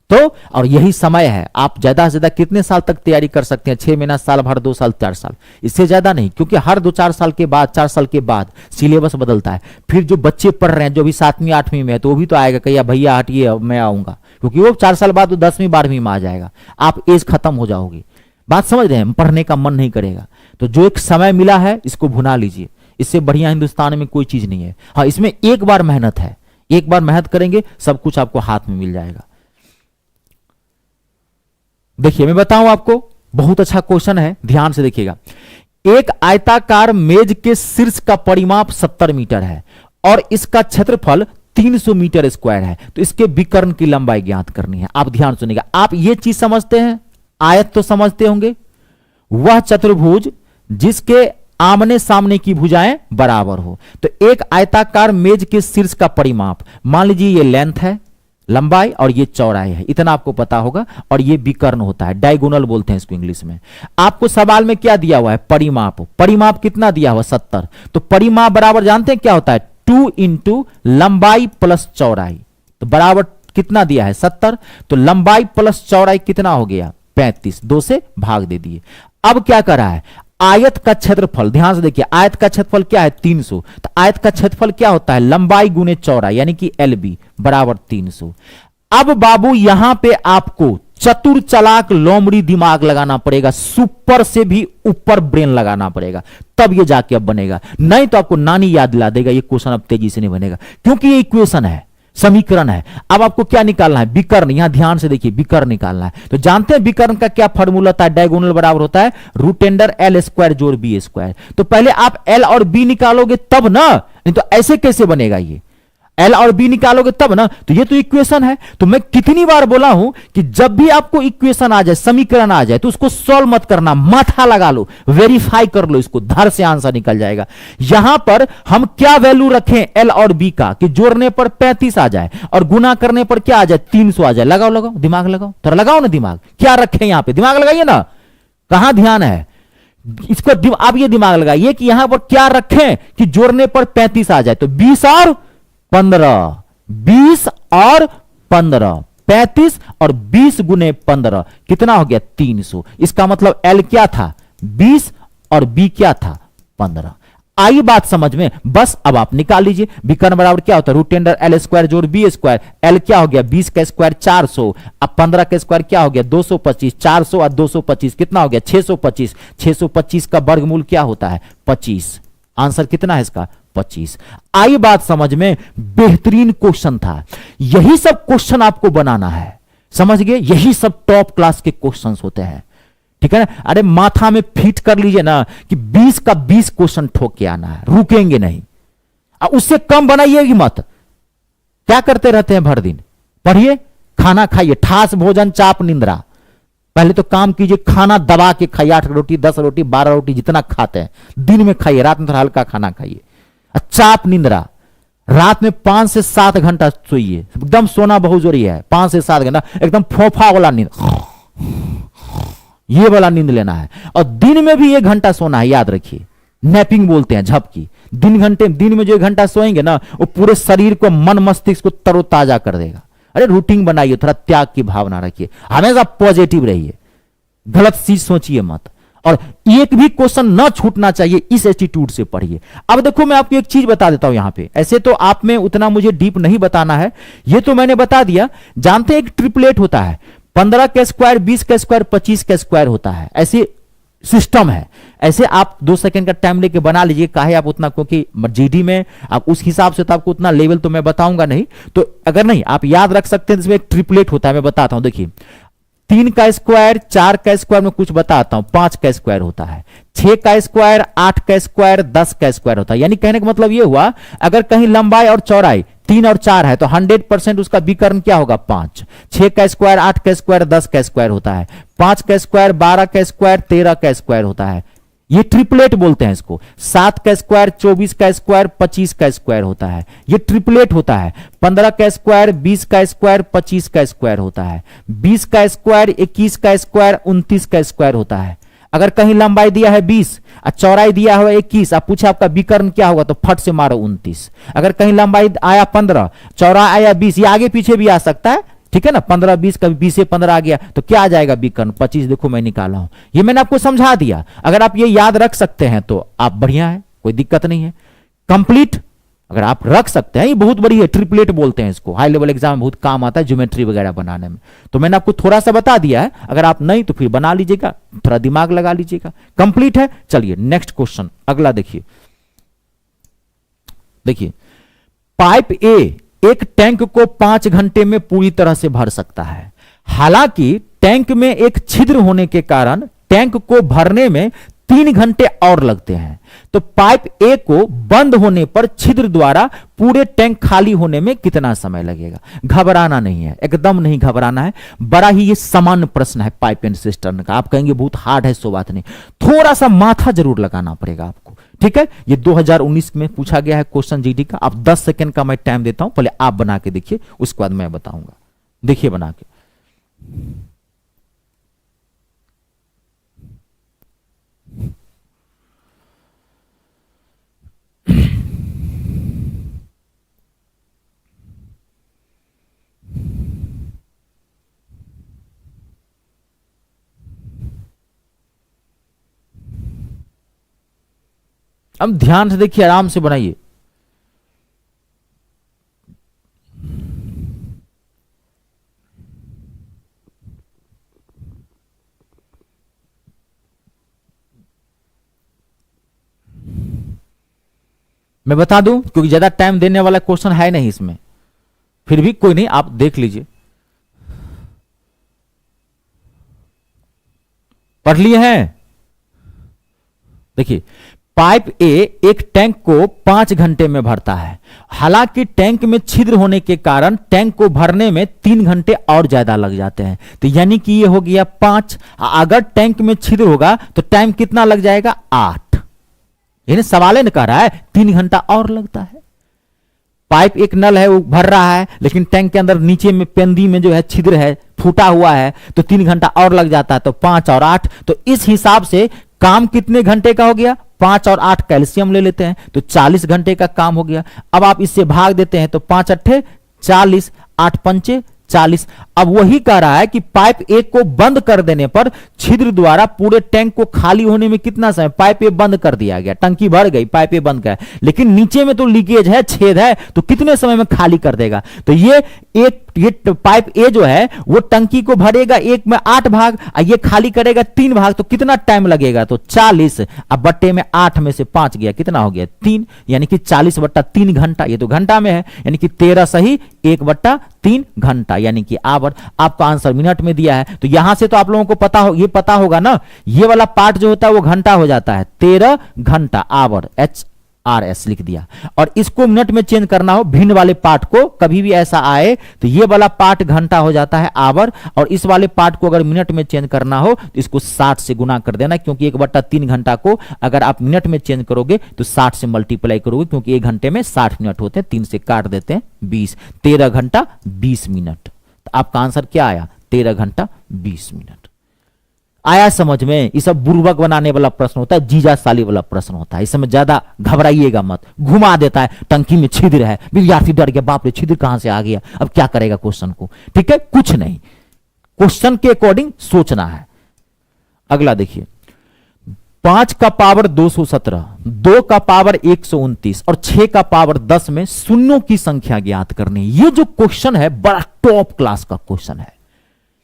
Speaker 1: तो और यही समय है, आप ज्यादा से ज्यादा कितने साल तक तैयारी कर सकते हैं? 6 महीना, साल भर, 2 साल, 4 साल, इससे ज्यादा नहीं। क्योंकि हर 2-4 साल के बाद, 4 साल के बाद सिलेबस बदलता है। फिर जो बच्चे पढ़ रहे हैं, जो भी 7वीं 8वीं में है, तो वो भी तो आएगा कहिए भैया हटिए मैं आऊंगा, क्योंकि वो 4 साल बाद 10वीं 12वीं में आ जाएगा। आप एज खत्म हो जाओगी। बात समझ रहे हैं? पढ़ने का मन नहीं करेगा। तो जो एक समय मिला है इसको भुना लीजिए। इससे बढ़िया हिंदुस्तान में कोई चीज नहीं है। हाँ, इसमें एक बार मेहनत है, एक बार मेहनत करेंगे सब कुछ आपको हाथ में मिल जाएगा। देखिए मैं बताऊं आपको, बहुत अच्छा क्वेश्चन है, ध्यान से देखिएगा। एक आयताकार मेज के शीर्ष का परिमाप 70 मीटर है और इसका क्षेत्रफल 300 मीटर स्क्वायर है, तो इसके विकर्ण की लंबाई ज्ञात करनी है। आप ध्यान सुनिएगा। आप ये चीज समझते हैं, आयत तो समझते होंगे, वह चतुर्भुज जिसके आमने सामने की भुजाएं बराबर हो। तो एक आयताकार मेज के शीर्ष का परिमाप, मान लीजिए ये लेंथ है, लंबाई, और ये चौड़ाई है, इतना आपको पता होगा। और ये विकर्ण होता है, डायगोनल बोलते हैं इसको इंग्लिश में। आपको सवाल में क्या दिया हुआ है? परिमाप। परिमाप कितना दिया हुआ? 70। तो परिमाप बराबर जानते हैं क्या होता है? 2 इंटू लंबाई प्लस चौड़ाई। तो बराबर कितना दिया है? 70। तो लंबाई प्लस चौड़ाई कितना हो गया? 35। 2 से भाग दे दिए। अब क्या कर रहा है? आयत का क्षेत्रफल, ध्यान से देखिए, आयत का क्षेत्रफल क्या है? 300। तो आयत का क्षेत्रफल क्या होता है? लंबाई गुने चौड़ाई, यानी कि LB बराबर 300। अब बाबू यहां पे आपको चतुर चालाक लोमड़ी दिमाग लगाना पड़ेगा, सुपर से भी ऊपर ब्रेन लगाना पड़ेगा, तब ये जाके अब बनेगा। नहीं तो आपको नानी याद दिला देगा, ये क्वेश्चन अब तेजी से नहीं बनेगा, क्योंकि ये इक्वेशन है, समीकरण है। अब आपको क्या निकालना है? विकर्ण। यहां ध्यान से देखिए, विकर्ण निकालना है। तो जानते हैं विकर्ण का क्या फॉर्मूला होता है? डायगोनल बराबर होता है √L² जोड़ B²। तो पहले आप L और B निकालोगे तब ना, नहीं तो ऐसे कैसे बनेगा ये? एल और बी निकालोगे तब ना। तो ये तो इक्वेशन है। तो मैं कितनी बार बोला हूं कि जब भी आपको इक्वेशन आ जाए, समीकरण आ जाए, तो उसको सॉल्व मत करना, माथा लगा लो, वेरीफाई कर लो इसको, धर से आंसर निकल जाएगा। यहां पर हम क्या वैल्यू रखें एल और बी का, कि जोड़ने पर 35 आ जाए और गुना करने पर क्या आ जाए, 300 आ जाए। लगाओ लगाओ, दिमाग लगाओ, थोड़ा लगाओ ना दिमाग। क्या रखें यहां पे, दिमाग लगाइए ना, कहां ध्यान है इसको। आप ये दिमाग लगाइए कि यहां पर क्या रखें कि जोड़ने पर 35 आ जाए। तो 20 और 15, 20 और 15, 35 और 20 गुने 15 कितना हो गया, 300। इसका मतलब एल क्या था, 20 और बी क्या था, 15। आई बात समझ में। बस अब आप निकाल लीजिए, विकर्ण बराबर क्या होता है, रूट टेंडर एल स्क्वायर जोड़ बी स्क्वायर। एल क्या हो गया, 20 का स्क्वायर 400, अब 15 का स्क्वायर क्या हो गया, 225। 400 और 225 कितना हो गया, 625। 625 का वर्गमूल क्या होता है, 25। आंसर कितना है इसका, 25। आई बात समझ में। बेहतरीन क्वेश्चन था। यही सब क्वेश्चन आपको बनाना है, समझ गए। यही सब टॉप क्लास के क्वेश्चंस होते हैं, ठीक है ना। अरे माथा में फिट कर लीजिए ना कि 20 का 20 क्वेश्चन ठोक के आना है, रुकेंगे नहीं। उससे कम बनाइएगी मत। क्या करते रहते हैं भर दिन, पढ़िए, खाना खाइए, ठास भोजन चाप निंद्रा। पहले तो काम कीजिए, खाना दबा के खाइए, 8 रोटी 10 रोटी 12 रोटी जितना खाते हैं दिन में खाइए, रात में थोड़ा हल्का खाना खाइए। चाप निंद्रा, रात में 5 से 7 घंटा सोइए, एकदम सोना बहुत जरूरी है। 5 से 7 घंटा एकदम फोफा वाला नींद, ये वाला नींद लेना है। और दिन में भी 1 घंटा सोना है, याद रखिए। नैपिंग बोलते हैं, झपकी। दिन में जो 1 घंटा सोएंगे ना, वो पूरे शरीर को, मन मस्तिष्क को तरोताजा कर देगा। अरे रूटीन बनाइए, थोड़ा त्याग की भावना रखिए, हमेशा पॉजिटिव रहिए, गलत चीज सोचिए मत, और एक भी क्वेश्चन ना छूटना चाहिए, इस एटीट्यूड से पढ़िए। अब देखो मैं आपको एक चीज बता देता हूं यहां पे, ऐसे तो आप में उतना मुझे डीप नहीं बताना है, ये तो मैंने बता दिया। जानते हैं एक ट्रिपलेट होता है, 15 का स्क्वायर 20 का स्क्वायर 25 का स्क्वायर होता है, ऐसे सिस्टम है। ऐसे आप 2 सेकंड का टाइम लेके बना लीजिए, काहे आप उतना, क्योंकि जीडी में आप उस हिसाब से तो आपको उतना लेवल तो मैं बताऊंगा नहीं। तो अगर नहीं आप याद रख सकते हैं, इसमें एक ट्रिपलेट होता है, मैं बताता हूं। देखिए 3 का स्क्वायर 4 का स्क्वायर में कुछ बताता हूं, 5 का स्क्वायर होता है, 6 का स्क्वायर 8 का स्क्वायर 10 का स्क्वायर होता है। यानी कहने का मतलब यह हुआ, अगर कहीं लंबाई और चौड़ाई 3 और 4 है तो 100% उसका विकर्ण क्या होगा, 5। 6 का स्क्वायर 8 का स्क्वायर 10 का स्क्वायर होता है, 5 का स्क्वायर 12 का स्क्वायर 13 का स्क्वायर होता है, ये ट्रिपलेट बोलते हैं इसको। 7 का स्क्वायर 24 का स्क्वायर 25 का स्क्वायर होता है, ये ट्रिपलेट होता है। 15 का स्क्वायर 20 का स्क्वायर 25 का स्क्वायर होता है, 20 का स्क्वायर 21 का स्क्वायर 29 का स्क्वायर होता है। अगर कहीं लंबाई दिया है 20 और चौड़ाई दिया हुआ 21, आप पूछे आपका विकर्ण क्या होगा, तो फट से मारो 29। अगर कहीं लंबाई आया 15 चौड़ा आया 20, ये आगे पीछे भी आ सकता है, ठीक है ना। 15 20 कभी 20 से 15 आ गया तो क्या आ जाएगा, विकर्ण 25। देखो मैं निकाला हूं, ये मैंने आपको समझा दिया। अगर आप ये याद रख सकते हैं तो आप बढ़िया है, कोई दिक्कत नहीं है। कंप्लीट अगर आप रख सकते हैं, ये बहुत बड़ी है, ट्रिपलेट बोलते हैं इसको, हाई लेवल एग्जाम में बहुत काम आता है ज्योमेट्री वगैरह बनाने में। तो मैंने आपको थोड़ा सा बता दिया है, अगर आप नहीं तो फिर बना लीजिएगा, थोड़ा दिमाग लगा लीजिएगा। कंप्लीट है। चलिए नेक्स्ट क्वेश्चन अगला देखिए। देखिए पाइप ए एक टैंक को 5 घंटे में पूरी तरह से भर सकता है। हालांकि टैंक में एक छिद्र होने के कारण टैंक को भरने में 3 घंटे और लगते हैं। तो पाइप ए को बंद होने पर छिद्र द्वारा पूरे टैंक खाली होने में कितना समय लगेगा। घबराना नहीं है, एकदम नहीं घबराना है। बड़ा ही ये सामान्य प्रश्न है पाइप एंड सिस्टम का। आप कहेंगे बहुत हार्ड है, सो बात नहीं, थोड़ा सा माथा जरूर लगाना पड़ेगा आपको, ठीक है। ये 2019 में पूछा गया है क्वेश्चन जीडी का। आप 10 सेकंड का मैं टाइम देता हूं, पहले आप बना के देखिए, उसके बाद मैं बताऊंगा। देखिए बना के। अब ध्यान से देखिए, आराम से बनाइए। मैं बता दूं, क्योंकि ज्यादा टाइम देने वाला क्वेश्चन है नहीं इसमें, फिर भी कोई नहीं, आप देख लीजिए। पढ़ लिए हैं। देखिए पाइप ए एक टैंक को 5 घंटे में भरता है। हालांकि टैंक में छिद्र होने के कारण टैंक को भरने में 3 घंटे और ज्यादा लग जाते हैं। तो यानी कि ये हो गया 5। अगर टैंक में छिद्र होगा तो टाइम कितना लग जाएगा? 8। यानी सवाल ने कह रहा है 3 घंटा और लगता है। पाइप एक नल है, वो भर रहा है, लेकिन टैंक के अंदर नीचे में पेंदी में जो है छिद्र है, फूटा हुआ है, तो 3 घंटा और लग जाता है। तो 5 और 8, तो इस हिसाब से काम कितने घंटे का हो गया? 5 और 8 कैल्शियम ले लेते हैं तो 40 घंटे का काम हो गया। अब आप इससे भाग देते हैं तो 5 अट्ठे 40, 8 पंचे 40। अब वही कह रहा है कि पाइप एक को बंद कर देने पर छिद्र द्वारा पूरे टैंक को खाली होने में कितना समय? पाइप ए बंद कर दिया गया, टंकी भर गई, पाइप ए बंद गया, लेकिन नीचे में तो लीकेज है, छेद है, तो कितने समय में खाली कर देगा? तो ये पाइप ए जो है वो टंकी को भरेगा एक में 8 भाग, ये खाली करेगा 3 भाग, तो कितना टाइम लगेगा? तो 40। अब बट्टे में 8 में से 5 गया, कितना हो गया? 3। यानी कि 40/3 घंटा। ये तो घंटा में है, यानी कि 13 सही 1/3 घंटा, यानी कि आवर। आपका आंसर मिनट में दिया है, तो यहां से तो आप लोगों को ये पता होगा ना, ये वाला पार्ट जो होता है वो घंटा हो जाता है, 13 घंटा, आवर, HRS लिख दिया। और इसको मिनट में चेंज करना हो, भिन्न वाले पार्ट को कभी भी ऐसा आए तो ये वाला पार्ट घंटा हो जाता है, आवर, और इस वाले पार्ट को अगर मिनट में चेंज करना हो तो इसको 60 से गुना कर देना, क्योंकि 1/3 घंटा को अगर आप मिनट में चेंज करोगे तो 60 से मल्टीप्लाई करोगे, क्योंकि 1 घंटे में 60 मिनट होते हैं, 3 से काट देते हैं 20, 13 घंटा 20 मिनट। तो आपका आंसर क्या आया? 13 घंटा 20 मिनट। आया समझ में? ये सब बुर्बक बनाने वाला प्रश्न होता है, जीजा साली वाला प्रश्न होता है, इसमें ज्यादा घबराइएगा मत, घुमा देता है। टंकी में छिद्र है, विद्यार्थी डर गया, बाप रे छिद्र कहां से आ गया, अब क्या करेगा क्वेश्चन को? ठीक है, कुछ नहीं, क्वेश्चन के अकॉर्डिंग सोचना है। अगला देखिए, 5 का पावर 217, 2 का पावर 129 और 6 का पावर 10 में शून्यों की संख्या ज्ञात करनी। ये जो क्वेश्चन है बड़ा टॉप क्लास का क्वेश्चन है,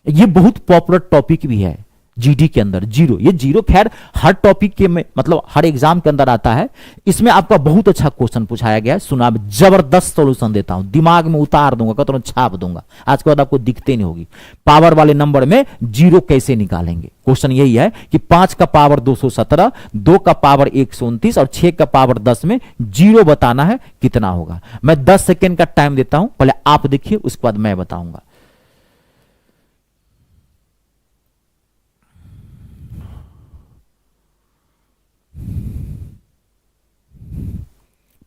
Speaker 1: ये बहुत पॉपुलर टॉपिक भी है जीडी के अंदर। जीरो, ये जीरो खैर हर टॉपिक के में मतलब हर एग्जाम के अंदर आता है। इसमें आपका बहुत अच्छा क्वेश्चन पूछाया गया है, सुना, जबरदस्त सॉल्यूशन देता हूं, दिमाग में उतार दूंगा, कहता हूं छाप दूंगा, आज के बाद आपको दिखते नहीं होगी। पावर वाले नंबर में जीरो कैसे निकालेंगे? क्वेश्चन यही है कि 5 का पावर 217, 2 का पावर 129 और 6 का पावर 10 में जीरो बताना है, कितना होगा? मैं 10 सेकेंड का टाइम देता हूं, पहले आप देखिए, उसके बाद मैं बताऊंगा।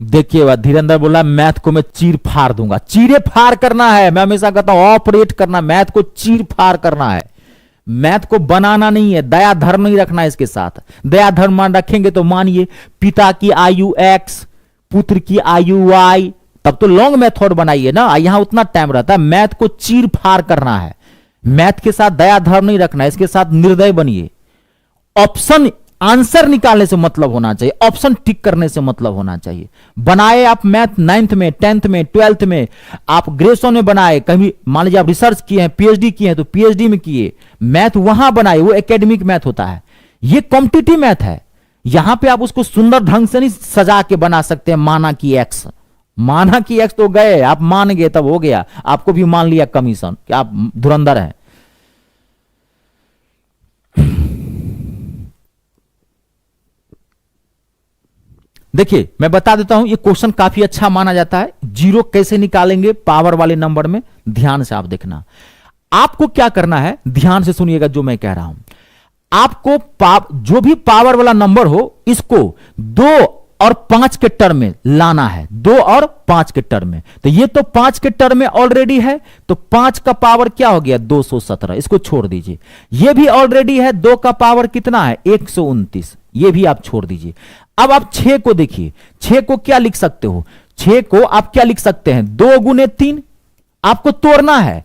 Speaker 1: देखिए, धीरेन्द्र बोला मैथ को मैं चीर फाड़ दूंगा। चीरे फाड़ करना है, मैं हमेशा कहता हूं ऑपरेट करना, मैथ को चीर फाड़ करना है, मैथ को बनाना नहीं है। दया धर्म नहीं रखना है इसके साथ। दया धर्म मान रखेंगे तो मानिए पिता की आयु x, पुत्र की आयु y, तब तो लॉन्ग मेथड बनाइए ना, यहां उतना टाइम रहता है। मैथ को चीर फाड़ करना है, मैथ के साथ दया धर्म नहीं रखना है, इसके साथ निर्दय बनिए। ऑप्शन आंसर निकालने से मतलब होना चाहिए, ऑप्शन टिक करने से मतलब होना चाहिए। बनाए आप मैथ 9th में, 10th में, 12th में, आप ग्रेजुएशन में बनाए, कभी मान लीजिए आप रिसर्च किए हैं, पीएचडी किए हैं तो पीएचडी में किए, मैथ वहां बनाए, वो एकेडमिक मैथ होता है। ये कॉम्पिटिटिव मैथ है, यहां पे आप उसको सुंदर ढंग से नहीं सजा के बना सकते हैं। माना कि एक्स, माना कि एक्स तो गए, आप मान गए तब हो गया, आपको भी मान लिया कमीशन कि आप धुरंधर हैं। देखिए मैं बता देता हूं, ये क्वेश्चन काफी अच्छा माना जाता है। जीरो कैसे निकालेंगे पावर वाले नंबर में, ध्यान से आप देखना। आपको क्या करना है, ध्यान से सुनिएगा जो मैं कह रहा हूं। आपको जो भी पावर वाला नंबर हो, इसको 2 और 5 के टर्म में लाना है, 2 और 5 के टर्म में। तो ये तो 5 के टर्म में ऑलरेडी है, तो 5 का पावर क्या हो गया 217, इसको छोड़ दीजिए। ये भी ऑलरेडी है, 2 का पावर कितना है 129, ये भी आप छोड़ दीजिए। अब आप 6 को देखिए, 6 को क्या लिख सकते हो, 6 को आप क्या लिख सकते हैं 2 गुने 3, आपको तोड़ना है।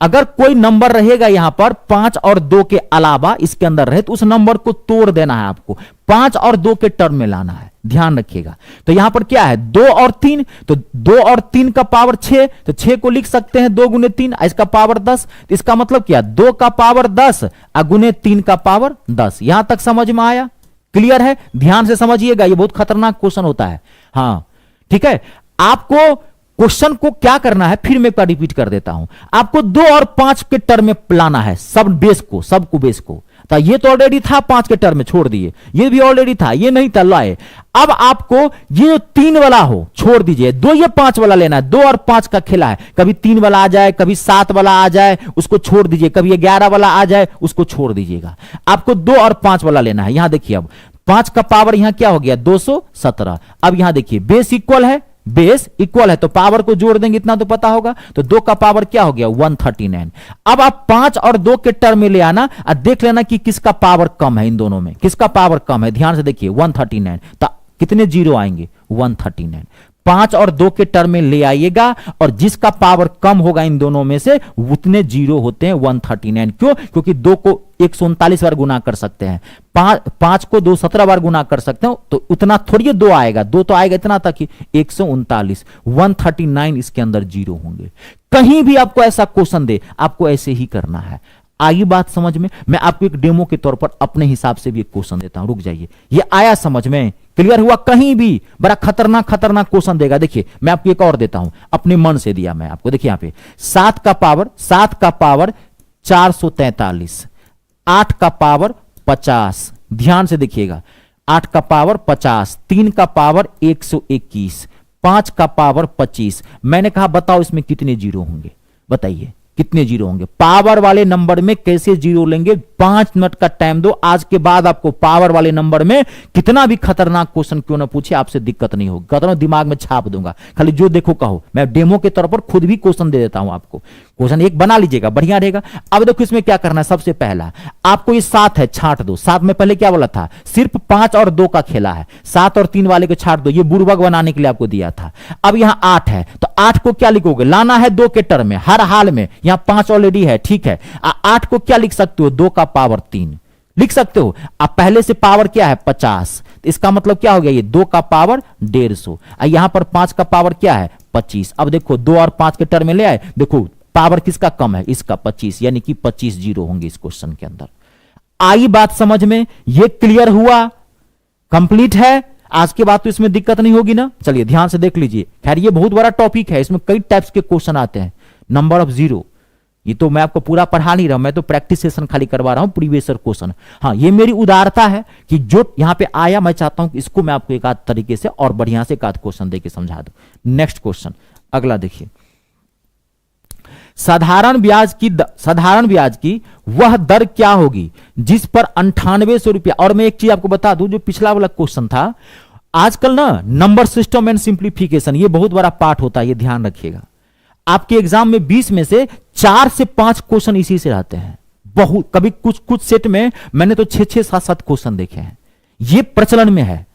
Speaker 1: अगर कोई नंबर रहेगा यहां पर 5 और 2 के अलावा इसके अंदर रहे तो उस नंबर को तोड़ देना है आपको, 5 और 2 के टर्म में लाना है, ध्यान रखिएगा। तो यहां पर क्या है 2 और 3, तो 2 और 3 का पावर 6, तो 6 को लिख सकते हैं 2 गुने 3, इसका पावर 10। तो इसका मतलब क्या, 2 का पावर 10 गुने 3 का पावर 10। यहां तक समझ में आया? क्लियर है? ध्यान से समझिएगा, ये बहुत खतरनाक क्वेश्चन होता है। हाँ ठीक है, आपको क्वेश्चन को क्या करना है, फिर मैं रिपीट कर देता हूं। आपको 2 और 5 के टर्म में लाना है, सब बेस को, सबको बेस को। तो ये तो ऑलरेडी था 5 के टर्म में, छोड़ दिए। ये भी ऑलरेडी था, ये नहीं था, लाए। अब आपको ये जो 3 वाला हो छोड़ दीजिए, 2 ये 5 वाला लेना है। 2 और 5 का खेला है, कभी 3 वाला आ जाए, कभी 7 वाला आ जाए, उसको छोड़ दीजिए। कभी 11 वाला आ जाए, उसको छोड़ दीजिएगा। आपको 2 और 5 वाला लेना है। यहां देखिए, अब 5 का पावर यहां क्या हो गया, 217। अब यहां देखिए बेस इक्वल है, बेस इक्वल है तो पावर को जोड़ देंगे, इतना तो पता होगा। तो 2 का पावर क्या हो गया, 139। अब आप 5 और 2 के टर्म में ले आना और देख लेना कि किसका पावर कम है, इन दोनों में किसका पावर कम है। ध्यान से देखिए 139, तो कितने जीरो आएंगे, 139। 5 और 2 के टर्म में ले आइएगा और जिसका पावर कम होगा इन दोनों में से उतने जीरो होते हैं 139। क्यों? क्योंकि 2 को 139 बार गुना कर सकते हैं, 5 को 217 बार गुना कर सकते हो, तो उतना थोड़ी 2 आएगा, 2 तो आएगा इतना तक ही 139। 139 इसके अंदर जीरो होंगे। कहीं भी आपको ऐसा क्वेश्चन दे, आपको ऐसे ही करना है। आई बात समझ में? मैं आपको एक डेमो के तौर पर अपने हिसाब से भी एक क्वेश्चन देता हूं, रुक जाइए। ये आया समझ में? क्लियर हुआ? कहीं भी बड़ा खतरनाक खतरनाक क्वेश्चन देगा। देखिए मैं आपको एक और देता हूं, अपने मन से दिया मैं आपको। देखिए यहां पे 7 का पावर 443, 8 का पावर 50। ध्यान से देखिएगा, 8 का पावर 50, 3 का पावर 121, 5 का पावर 25। मैंने कहा बताओ इसमें कितने जीरो होंगे, बताइए कितने जीरो होंगे। पावर वाले नंबर में कैसे जीरो लेंगे, 5 मिनट का टाइम दो। आज के बाद आपको पावर वाले नंबर में कितना भी खतरनाक क्वेश्चन क्यों ना पूछे, आपसे दिक्कत नहीं होगी। कहता हूं दिमाग में छाप दूंगा, खाली जो देखो कहो। मैं डेमो के तौर पर खुद भी क्वेश्चन दे देता हूं आपको। क्वेश्चन एक बना लीजिएगा, बढ़िया रहेगा। अब देखो इसमें क्या करना है। सबसे पहला आपको ये 7 है, छांट दो। 7 में पहले क्या बोला था, सिर्फ 5 और 2 का खेला है। 7 और 3 वाले को छांट दो, ये बुर्बक बनाने के लिए आपको दिया था। अब यहां 8 है, तो 8 को क्या लिखोगे, लाना है 2 के टर्म में हर हाल में। यहां 5 ऑलरेडी है, ठीक है। 8 को क्या लिख सकते हो, 2 का पावर 3 लिख सकते हो। अब पहले से पावर क्या है, 50। इसका मतलब क्या हो गया, ये 2 का पावर 150। यहां पर 5 का पावर क्या है, 25। अब देखो 2 और 5 के टर्म में ले आए, देखो पावर किसका कम है, इसका 25, यानी कि 25 जीरो होंगे इस क्वेश्चन के अंदर। आई बात समझ में? ये क्लियर हुआ, कंप्लीट है। आज के बाद तो इसमें दिक्कत नहीं होगी ना। चलिए ध्यान से देख लीजिए। खैर ये बहुत बड़ा टॉपिक है, इसमें कई टाइप्स के क्वेश्चन आते हैं। नंबर ऑफ जीरो, ये तो मैं आपको पूरा पढ़ा नहीं रहा हूं, मैं तो प्रैक्टिस सेशन खाली करवा रहा हूं, प्रीवियस क्वेश्चन। हाँ ये मेरी उदारता है कि जो यहां पे आया मैं चाहता हूं कि इसको मैं आपको एक आध तरीके से और बढ़िया से एक आध क्वेश्चन देके समझा दूं। नेक्स्ट क्वेश्चन अगला देखिए। साधारण ब्याज की वह दर क्या होगी जिस पर 9800 रुपया। और मैं एक चीज आपको बता दूं, जो पिछला वाला क्वेश्चन था, आजकल ना नंबर सिस्टम एंड सिंप्लीफिकेशन ये बहुत बड़ा पार्ट होता है, ये ध्यान रखिएगा। आपके एग्जाम में 20 में से 4 से 5 क्वेश्चन इसी से आते हैं। बहुत कभी कुछ सेट में मैंने तो 6-6, 7-7 क्वेश्चन देखे हैं। ये प्रचलन में है।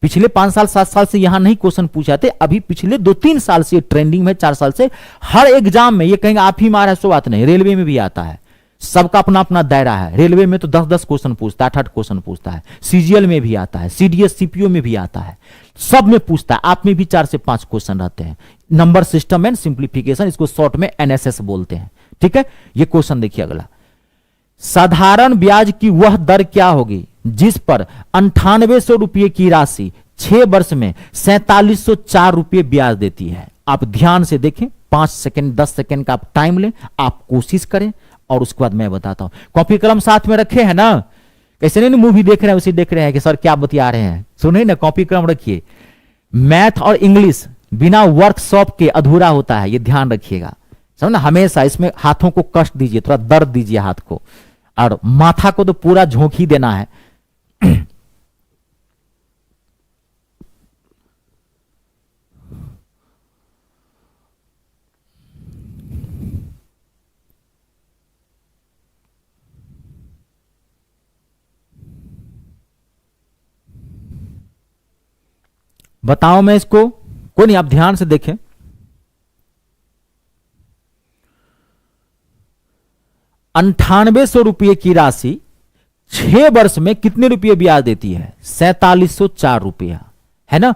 Speaker 1: पिछले 5 साल 7 साल से यहां नहीं क्वेश्चन पूछा थे, अभी पिछले 2-3 साल से ट्रेंडिंग में, 4 साल से हर एग्जाम में ये कहेंगे आप ही मारा है, सो बात नहीं। रेलवे में भी आता है, सबका अपना अपना दायरा है। रेलवे में तो 10-10 क्वेश्चन पूछता है, 8-8 क्वेश्चन पूछता है। सीजीएल में भी आता है, सीडीएस सीपीओ में भी आता है, सब में पूछता है। आप में भी 4 से 5 क्वेश्चन रहते हैं। नंबर सिस्टम एंड सिंप्लीफिकेशन, इसको शॉर्ट में एनएसएस बोलते हैं, ठीक है। ये क्वेश्चन देखिए अगला। साधारण ब्याज की वह दर क्या होगी जिस पर 9800 रुपये की राशि 6 वर्ष में 4704 रुपये ब्याज देती है। आप ध्यान से देखें, 5 सेकंड 10 सेकंड का आप टाइम लें, आप कोशिश करें और उसके बाद मैं बताता हूं। कॉपी कलम साथ में रखे हैं ना, कैसे नहीं मूवी देख रहे हैं उसे देख रहे हैं कि सर क्या बतिया रहे हैं, सुनिए ना, कॉपी कलम रखिए। मैथ और इंग्लिश बिना वर्कशॉप के अधूरा होता है, ये ध्यान रखिएगा, समझना। हमेशा इसमें हाथों को कष्ट दीजिए, थोड़ा दर्द दीजिए हाथ को, और माथा को तो पूरा झोंक ही देना है। बताओ मैं इसको, कोई नहीं, आप ध्यान से देखें। 9800 रुपये की राशि 6 वर्ष में कितने रुपये ब्याज देती है, 4704 रुपया, है ना।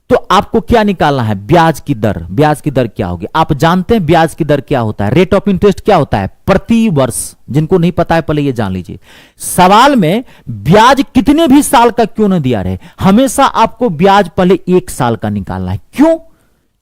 Speaker 1: तो आपको क्या निकालना है, ब्याज की दर। ब्याज की दर क्या होगी, आप जानते हैं ब्याज की दर क्या होता है, रेट ऑफ इंटरेस्ट क्या होता है, प्रति वर्ष। जिनको नहीं पता है पहले ये जान लीजिए। सवाल में ब्याज कितने भी साल का क्यों न दिया रहे, हमेशा आपको ब्याज पहले 1 साल का निकालना है। क्यों?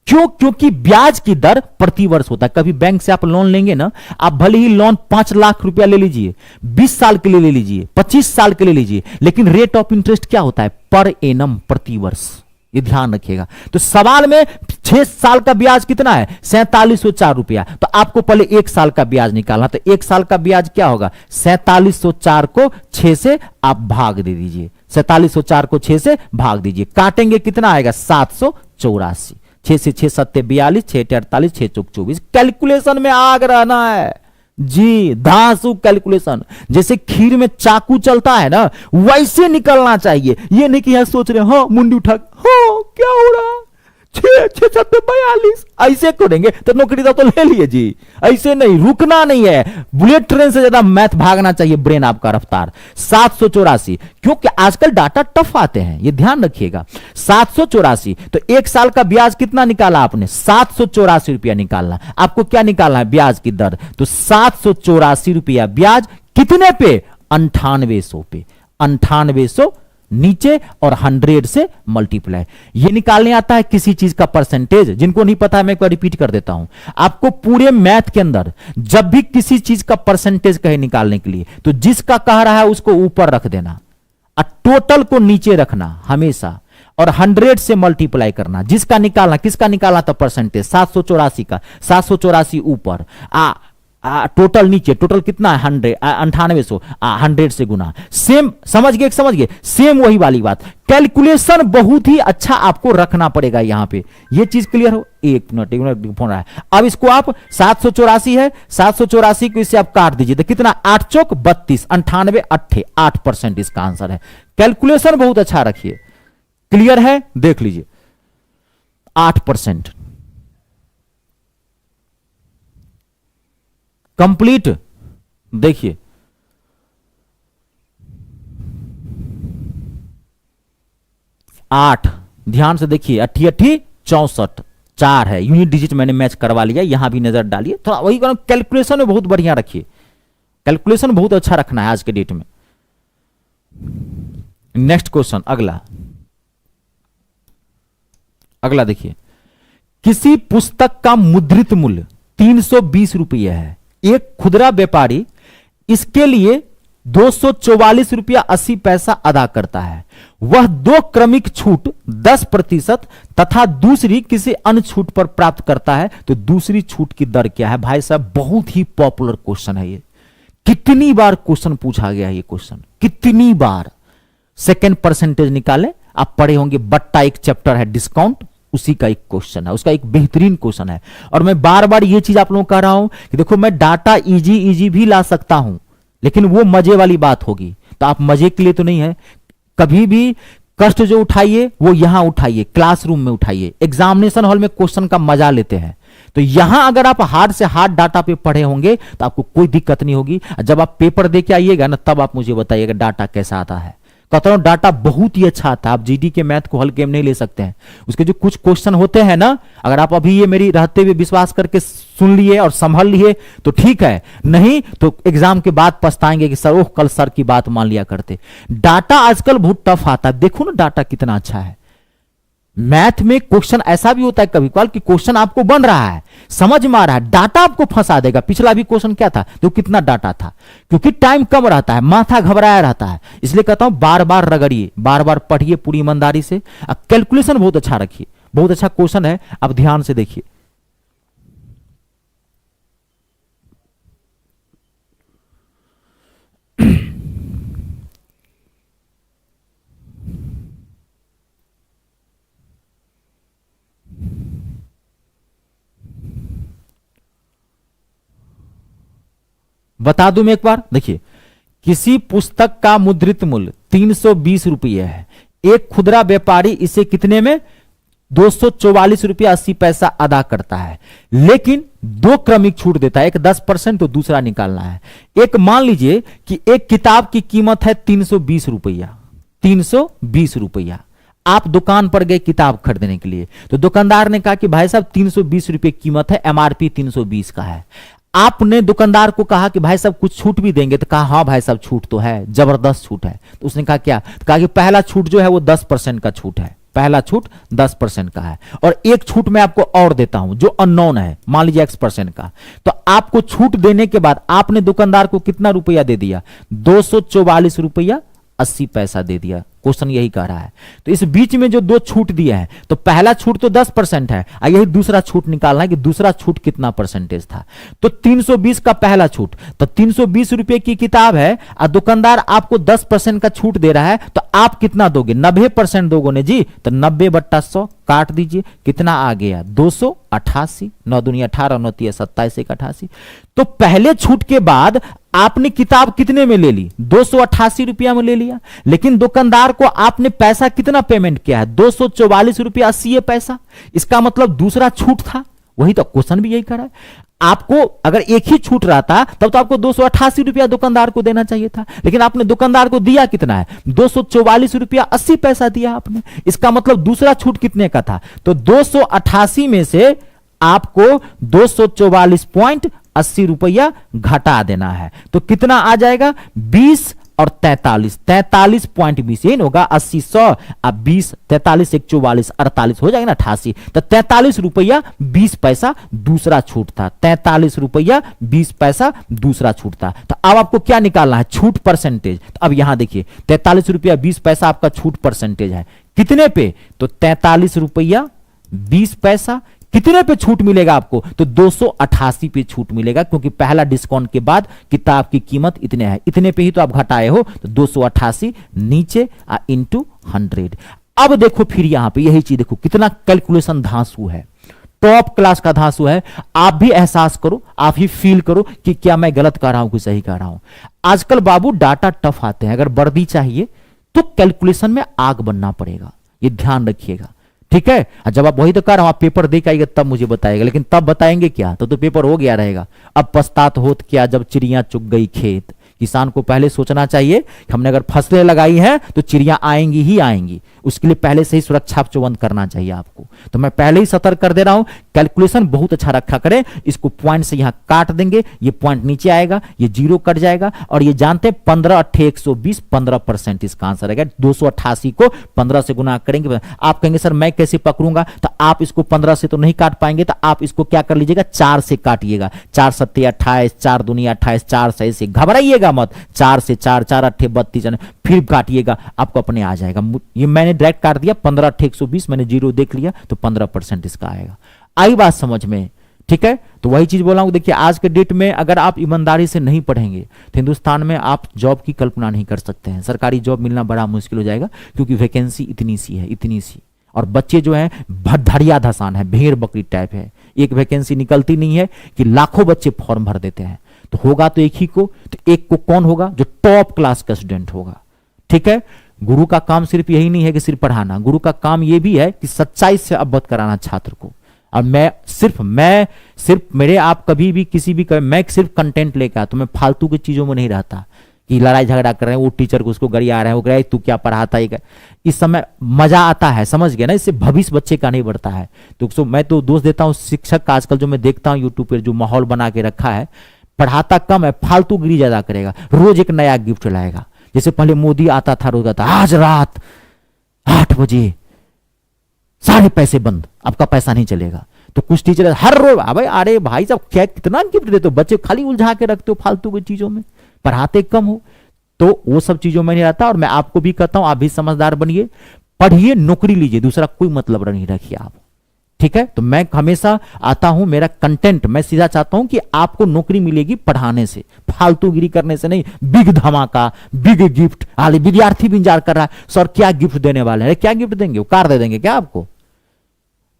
Speaker 1: क्यों? क्योंकि ब्याज की दर प्रति वर्ष होता है। कभी बैंक से आप लोन लेंगे ना, आप भले ही लोन 5 लाख रुपया ले लीजिए, 20 साल के लिए ले लीजिए, 25 साल के लिए लीजिए, लेकिन रेट ऑफ इंटरेस्ट क्या होता है? पर एनम, प्रति वर्ष। ये ध्यान रखिएगा। तो सवाल में 6 साल का ब्याज कितना है? 4704 रुपया। तो आपको पहले 1 साल का ब्याज निकालना। तो 1 साल का ब्याज क्या होगा? 4704 को 6 से आप भाग दे दीजिए। 4704 को 6 से भाग दीजिए, काटेंगे कितना आएगा? 784। 6 से 6 सत्ते 42, 6 48, 6 चौक 24। कैलकुलेशन में आग रहना है जी, धांसू कैलकुलेशन। जैसे खीर में चाकू चलता है ना, वैसे निकलना चाहिए। ये नहीं कि यहां सोच रहे हाँ मुंडी उठा, हाँ क्या हो रहा, 6 6 7 42, ऐसे करेंगे तो नौकरी तो ले लिए जी। ऐसे नहीं, रुकना नहीं है। बुलेट ट्रेन से ज्यादा मैथ भागना चाहिए, ब्रेन आपका रफ्तार। 784, क्योंकि आजकल डाटा टफ आते हैं, ये ध्यान रखिएगा। 784, तो 1 साल का ब्याज कितना निकाला आपने? 784 रुपया निकालना। आपको क्या निकालना है? ब्याज की दर। तो 784 रुपया ब्याज कितने पे? 9800 पे। 9800 नीचे और 100 से मल्टीप्लाई। ये निकालने आता है किसी चीज का परसेंटेज। जिनको नहीं पता है मैं एक बार रिपीट कर देता हूं। आपको पूरे मैथ के अंदर जब भी किसी चीज का परसेंटेज कहे निकालने के लिए, तो जिसका कह रहा है उसको ऊपर रख देना और टोटल को नीचे रखना हमेशा, और 100 से मल्टीप्लाई करना। जिसका निकालना, किसका निकालना था परसेंटेज? 784 का। 784 ऊपर, टोटल नीचे। टोटल कितना है? 100, 9800, 100 से गुना। सेम, समझ गए? समझ गए? सेम वही वाली बात। कैलकुलेशन बहुत ही अच्छा आपको रखना पड़ेगा यहां पे। ये चीज क्लियर हो? एक मिनट फोन रहा है। अब इसको आप 784 है, 784 को इससे आप काट दीजिए तो कितना? 8 चौक 32, 98 8, 8% इसका आंसर है। कैलकुलेशन बहुत अच्छा रखिए। क्लियर है? देख लीजिए, 8%। कंप्लीट। देखिए, आठ, ध्यान से देखिए, 8 8 64, 4 है। यूनिट डिजिट मैंने मैच करवा लिया, यहां भी नजर डालिए। थोड़ा वही कैलकुलेशन में बहुत बढ़िया रखिए। कैलकुलेशन बहुत अच्छा रखना है आज के डेट में। नेक्स्ट क्वेश्चन, अगला देखिए। किसी पुस्तक का मुद्रित मूल्य 320 रुपये है। एक खुदरा व्यापारी इसके लिए 244 रुपया 80 पैसा अदा करता है। वह 2 क्रमिक छूट 10% तथा दूसरी किसी अन्य छूट पर प्राप्त करता है, तो दूसरी छूट की दर क्या है? भाई साहब, बहुत ही पॉपुलर क्वेश्चन है ये। कितनी बार क्वेश्चन पूछा गया है ये क्वेश्चन, कितनी बार। सेकेंड परसेंटेज निकाले, आप पढ़े होंगे, बट्टा एक चैप्टर है डिस्काउंट, उसी का एक क्वेश्चन है, उसका एक बेहतरीन क्वेश्चन है। और मैं बार बार ये चीज आप लोगों को कह रहा हूं कि देखो, मैं डाटा इजी भी ला सकता हूं, लेकिन वो मजे वाली बात होगी। तो आप मजे के लिए तो नहीं है। कभी भी कष्ट जो उठाइए वो यहां उठाइए, क्लासरूम में उठाइए। एग्जामिनेशन हॉल में क्वेश्चन का मजा लेते हैं। तो यहां अगर आप हार्ड से हार्ड डाटा पे पढ़े होंगे तो आपको कोई दिक्कत नहीं होगी। जब आप पेपर दे के आइएगा ना, तब आप मुझे बताइएगा डाटा कैसा आता है। कहता हूं डाटा बहुत ही अच्छा आता है। आप जीडी के मैथ को हल्के में नहीं ले सकते हैं। उसके जो कुछ क्वेश्चन होते हैं ना, अगर आप अभी ये मेरी रहते हुए विश्वास करके सुन लिए और संभल लिए तो ठीक है, नहीं तो एग्जाम के बाद पछताएंगे कि सर, ओह कल सर की बात मान लिया करते। डाटा आजकल बहुत टफ आता है। देखो ना डाटा कितना अच्छा है। मैथ में क्वेश्चन ऐसा भी होता है कभी कभार कि क्वेश्चन आपको बन रहा है, समझ में आ रहा है, डाटा आपको फंसा देगा। पिछला भी क्वेश्चन क्या था, तो कितना डाटा था, क्योंकि टाइम कम रहता है, माथा घबराया रहता है। इसलिए कहता हूं बार बार रगड़िए, बार बार पढ़िए पूरी ईमानदारी से। कैलकुलेशन बहुत अच्छा रखिए, बहुत अच्छा क्वेश्चन है। अब ध्यान से देखिए, बता दूं मैं एक बार। देखिए, किसी पुस्तक का मुद्रित मूल्य 320 रुपये है। एक खुदरा व्यापारी इसे कितने में? 244 रुपया 80 पैसा अदा करता है, लेकिन 2 क्रमिक छूट देता है, एक 10%, तो दूसरा निकालना है। एक मान लीजिए कि एक किताब की कीमत है 320 रुपया। 320 रुपया आप दुकान पर गए किताब खरीदने के लिए, तो दुकानदार ने कहा कि भाई साहब 320 रुपये कीमत है, एमआरपी 320 का है। आपने दुकानदार को कहा कि भाई साहब कुछ छूट भी देंगे, तो कहा हाँ भाई साहब छूट तो है, जबरदस्त छूट है। तो उसने कहा क्या? तो कहा कि पहला छूट जो है वो 10% का छूट है। पहला छूट 10% का है। और एक छूट मैं आपको और देता हूं जो अननोन है, मान लीजिए X% का। तो आपको छूट देने के बाद आपने दुकानदार को कितना रुपया दे दिया? 244 रुपया 80 पैसा दे दिया। क्वेश्चन यही कह रहा है। तो इस बीच में जो दो छूट दिया है, तो पहला छूट तो 10% है, यही दूसरा छूट निकालना है कि दूसरा छूट कितना परसेंटेज था। तो 320 का पहला छूट, तो 320 रुपए की किताब है और दुकानदार आपको 10% का छूट दे रहा है, तो आप कितना दोगे? 90% दोगे ने जी। तो 90/100 काट दीजिए, कितना आ गया? 288। 9 दूनी 18, 9 तिया 27, 1 88। तो पहले छूट के बाद आपने किताब कितने में ले ली? 288 रुपया में ले लिया, लेकिन दुकानदार को आपने पैसा कितना पेमेंट किया है? 244 रुपया 80 पैसा। इसका मतलब दूसरा छूट था। वही तो क्वेश्चन भी यही कर रहा है। आपको अगर एक ही छूट रहता तब तो आपको 288 रुपया दुकानदार को देना चाहिए था, लेकिन आपने दुकानदार को दिया कितना है? 244 रुपया 80 पैसा दिया आपने। इसका मतलब दूसरा छूट कितने का था? तो 288 में से आपको 244.80 रुपया घटा देना है। तो कितना आ जाएगा? 20 और 43, 43.20 यही होगा। 80 100 अब 20, 43 1 44 48 हो जाएगा ना 88। तो 43 रुपया 20 पैसा दूसरा छूट था। 43 रुपया 20 पैसा दूसरा छूट था। तो अब आपको क्या निकालना है? छूट परसेंटेज। तो अब यहां देखिए 43 रुपया 20 पैसा आपका छूट परसेंटेज है कितने पे? तो 43 रुपया 20 पैसा कितने पे छूट मिलेगा आपको? तो 288 पे छूट मिलेगा, क्योंकि पहला डिस्काउंट के बाद किताब की कीमत इतने है, इतने पे ही तो आप घटाए हो। तो 288 नीचे इंटू 100। अब देखो फिर यहां पे यही चीज देखो, कितना कैलकुलेशन धांसू है, टॉप क्लास का धांसू है। आप भी एहसास करो, आप ही फील करो कि क्या मैं गलत कर रहा हूं कि सही कर रहा हूं। आजकल बाबू डाटा टफ आते हैं, अगर वर्दी चाहिए तो कैलकुलेशन में आग बनना पड़ेगा, ये ध्यान रखिएगा, ठीक है। जब आप वही तो कर रहा हूं, आप पेपर दे के आइएगा तब मुझे बताएगा, लेकिन तब बताएंगे क्या? तो पेपर हो गया रहेगा। अब पछतात होत क्या जब चिड़िया चुग गई खेत। किसान को पहले सोचना चाहिए कि हमने अगर फसलें लगाई हैं तो चिड़िया आएंगी ही आएंगी, उसके लिए पहले से ही सुरक्षा प्रबंध करना चाहिए आपको। तो मैं पहले ही सतर्क कर दे रहा हूं, कैलकुलेशन बहुत अच्छा रखा करें। इसको पॉइंट से यहां काट देंगे, ये पॉइंट नीचे आएगा, ये जीरो कट जाएगा। और ये जानते हैं 15 8 120 15% इसका आंसर रहेगा। 288 को 15 से गुना करेंगे। आप कहेंगे सर मैं कैसे पकड़ूंगा? तो आप इसको 15 से तो नहीं काट पाएंगे, तो आप इसको क्या कर लीजिएगा? 4 से काटिएगा। 4 7 28, 4 दूनी 28, 4 से ऐसे घबराइएगा मत। 4 से 4, 4 8 32, फिर काटिएगा, आपको अपने आ जाएगा। ये मैंने डायरेक्ट काट दिया 15 8 120, मैंने जीरो देख लिया, तो 15% इसका आएगा। आई बात समझ में? ठीक है। तो वही चीज बोला हूं, देखिए आज के डेट में अगर आप ईमानदारी से नहीं पढ़ेंगे तो हिंदुस्तान में आप जॉब की कल्पना नहीं कर सकते हैं। सरकारी जॉब मिलना बड़ा मुश्किल हो जाएगा, क्योंकि वैकेंसी इतनी सी है, इतनी सी। और बच्चे जो हैं धड़िया धसान है, भेड़ बकरी टाइप है। एक वैकेंसी निकलती नहीं है कि लाखों बच्चे फॉर्म भर देते हैं। तो होगा तो एक ही को, तो एक को कौन होगा? जो टॉप क्लास का स्टूडेंट होगा, ठीक है। गुरु का काम सिर्फ यही नहीं है कि सिर्फ पढ़ाना, गुरु का काम यह भी है कि सच्चाई से अवगत कराना छात्र को। और मैं सिर्फ मेरे आप कभी भी किसी भी मैं सिर्फ कंटेंट लेकर आता, तो मैं फालतू की चीजों में नहीं रहता कि लड़ाई झगड़ा कर रहे हैं, वो टीचर को उसको गरिया रहे हैं, वो कह रहे तू क्या पढ़ाता है। इस समय मजा आता है, समझ गया ना, इससे भविष्य बच्चे का नहीं बढ़ता है। तो मैं तो दोष देता हूँ शिक्षक का। आजकल जो मैं देखता हूँ यूट्यूब पर जो माहौल बना के रखा है, पढ़ाता कम है, फालतू गिरी ज्यादा करेगा, रोज एक नया गिफ्ट लाएगा। जैसे पहले मोदी आता था, रोज आता आज रात 8 बजे सारे पैसे बंद, आपका पैसा नहीं चलेगा। तो कुछ टीचर हर रोज अरे भाई साहब क्या कितना गिफ्ट देते हो, बच्चे खाली उलझा के रखते हो फालतू की चीजों में, पढ़ाते कम हो। तो वो सब चीजों में नहीं रहता। और मैं आपको भी कहता हूं, आप भी समझदार बनिए, पढ़िए, नौकरी लीजिए, दूसरा कोई मतलब नहीं रखिए आप, ठीक है। तो मैं हमेशा आता हूं, मेरा कंटेंट मैं सीधा चाहता हूं कि आपको नौकरी मिलेगी पढ़ाने से, फालतूगिरी करने से नहीं। बिग धमाका, बिग गिफ्ट, हाल विद्यार्थी भी इंतजार कर रहा है सर क्या गिफ्ट देने वाले हैं। क्या गिफ्ट देंगे? वो कार दे देंगे क्या आपको?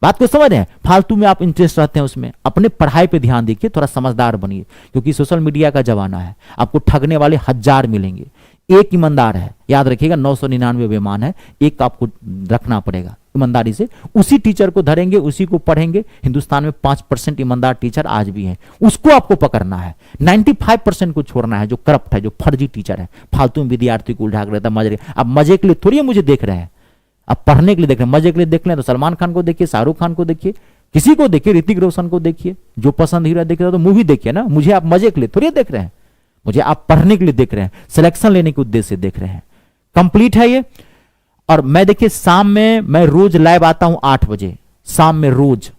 Speaker 1: बात को समझ रहे हैं? फालतू में आप इंटरेस्ट रहते हैं उसमें। अपने पढ़ाई पे ध्यान दीजिए, थोड़ा समझदार बनिए, क्योंकि सोशल मीडिया का जमाना है। आपको ठगने वाले 1000 मिलेंगे, एक ईमानदार है, याद रखिएगा। 999 बेईमान है, एक आपको रखना पड़ेगा ईमानदारी से। उसी टीचर को धरेंगे, उसी को पढ़ेंगे। हिंदुस्तान में 5% ईमानदार टीचर आज भी हैं, उसको आपको पकड़ना है। 95% को छोड़ना है जो करप्ट है, जो फर्जी टीचर है, फालतू में विद्यार्थी को उल्टा कर रहता है मजे। अब मजे के लिए थोड़ी मुझे देख रहे हैं, अब पढ़ने के लिए देख रहे हैं। मजे के लिए देख लें तो सलमान खान को देखिए, शाहरुख खान को देखिए, किसी को देखिए, ऋतिक रोशन को देखिए, जो पसंद हीरो देख रहे हो तो मूवी देखिए ना। मुझे आप मजे के लिए थोड़ी देख रहे हैं, मुझे आप पढ़ने के लिए देख रहे हैं, सिलेक्शन लेने के उद्देश्य से देख रहे हैं। कंप्लीट है ये। और मैं देखिए शाम में मैं रोज लाइव आता हूं 8 बजे शाम में, रोज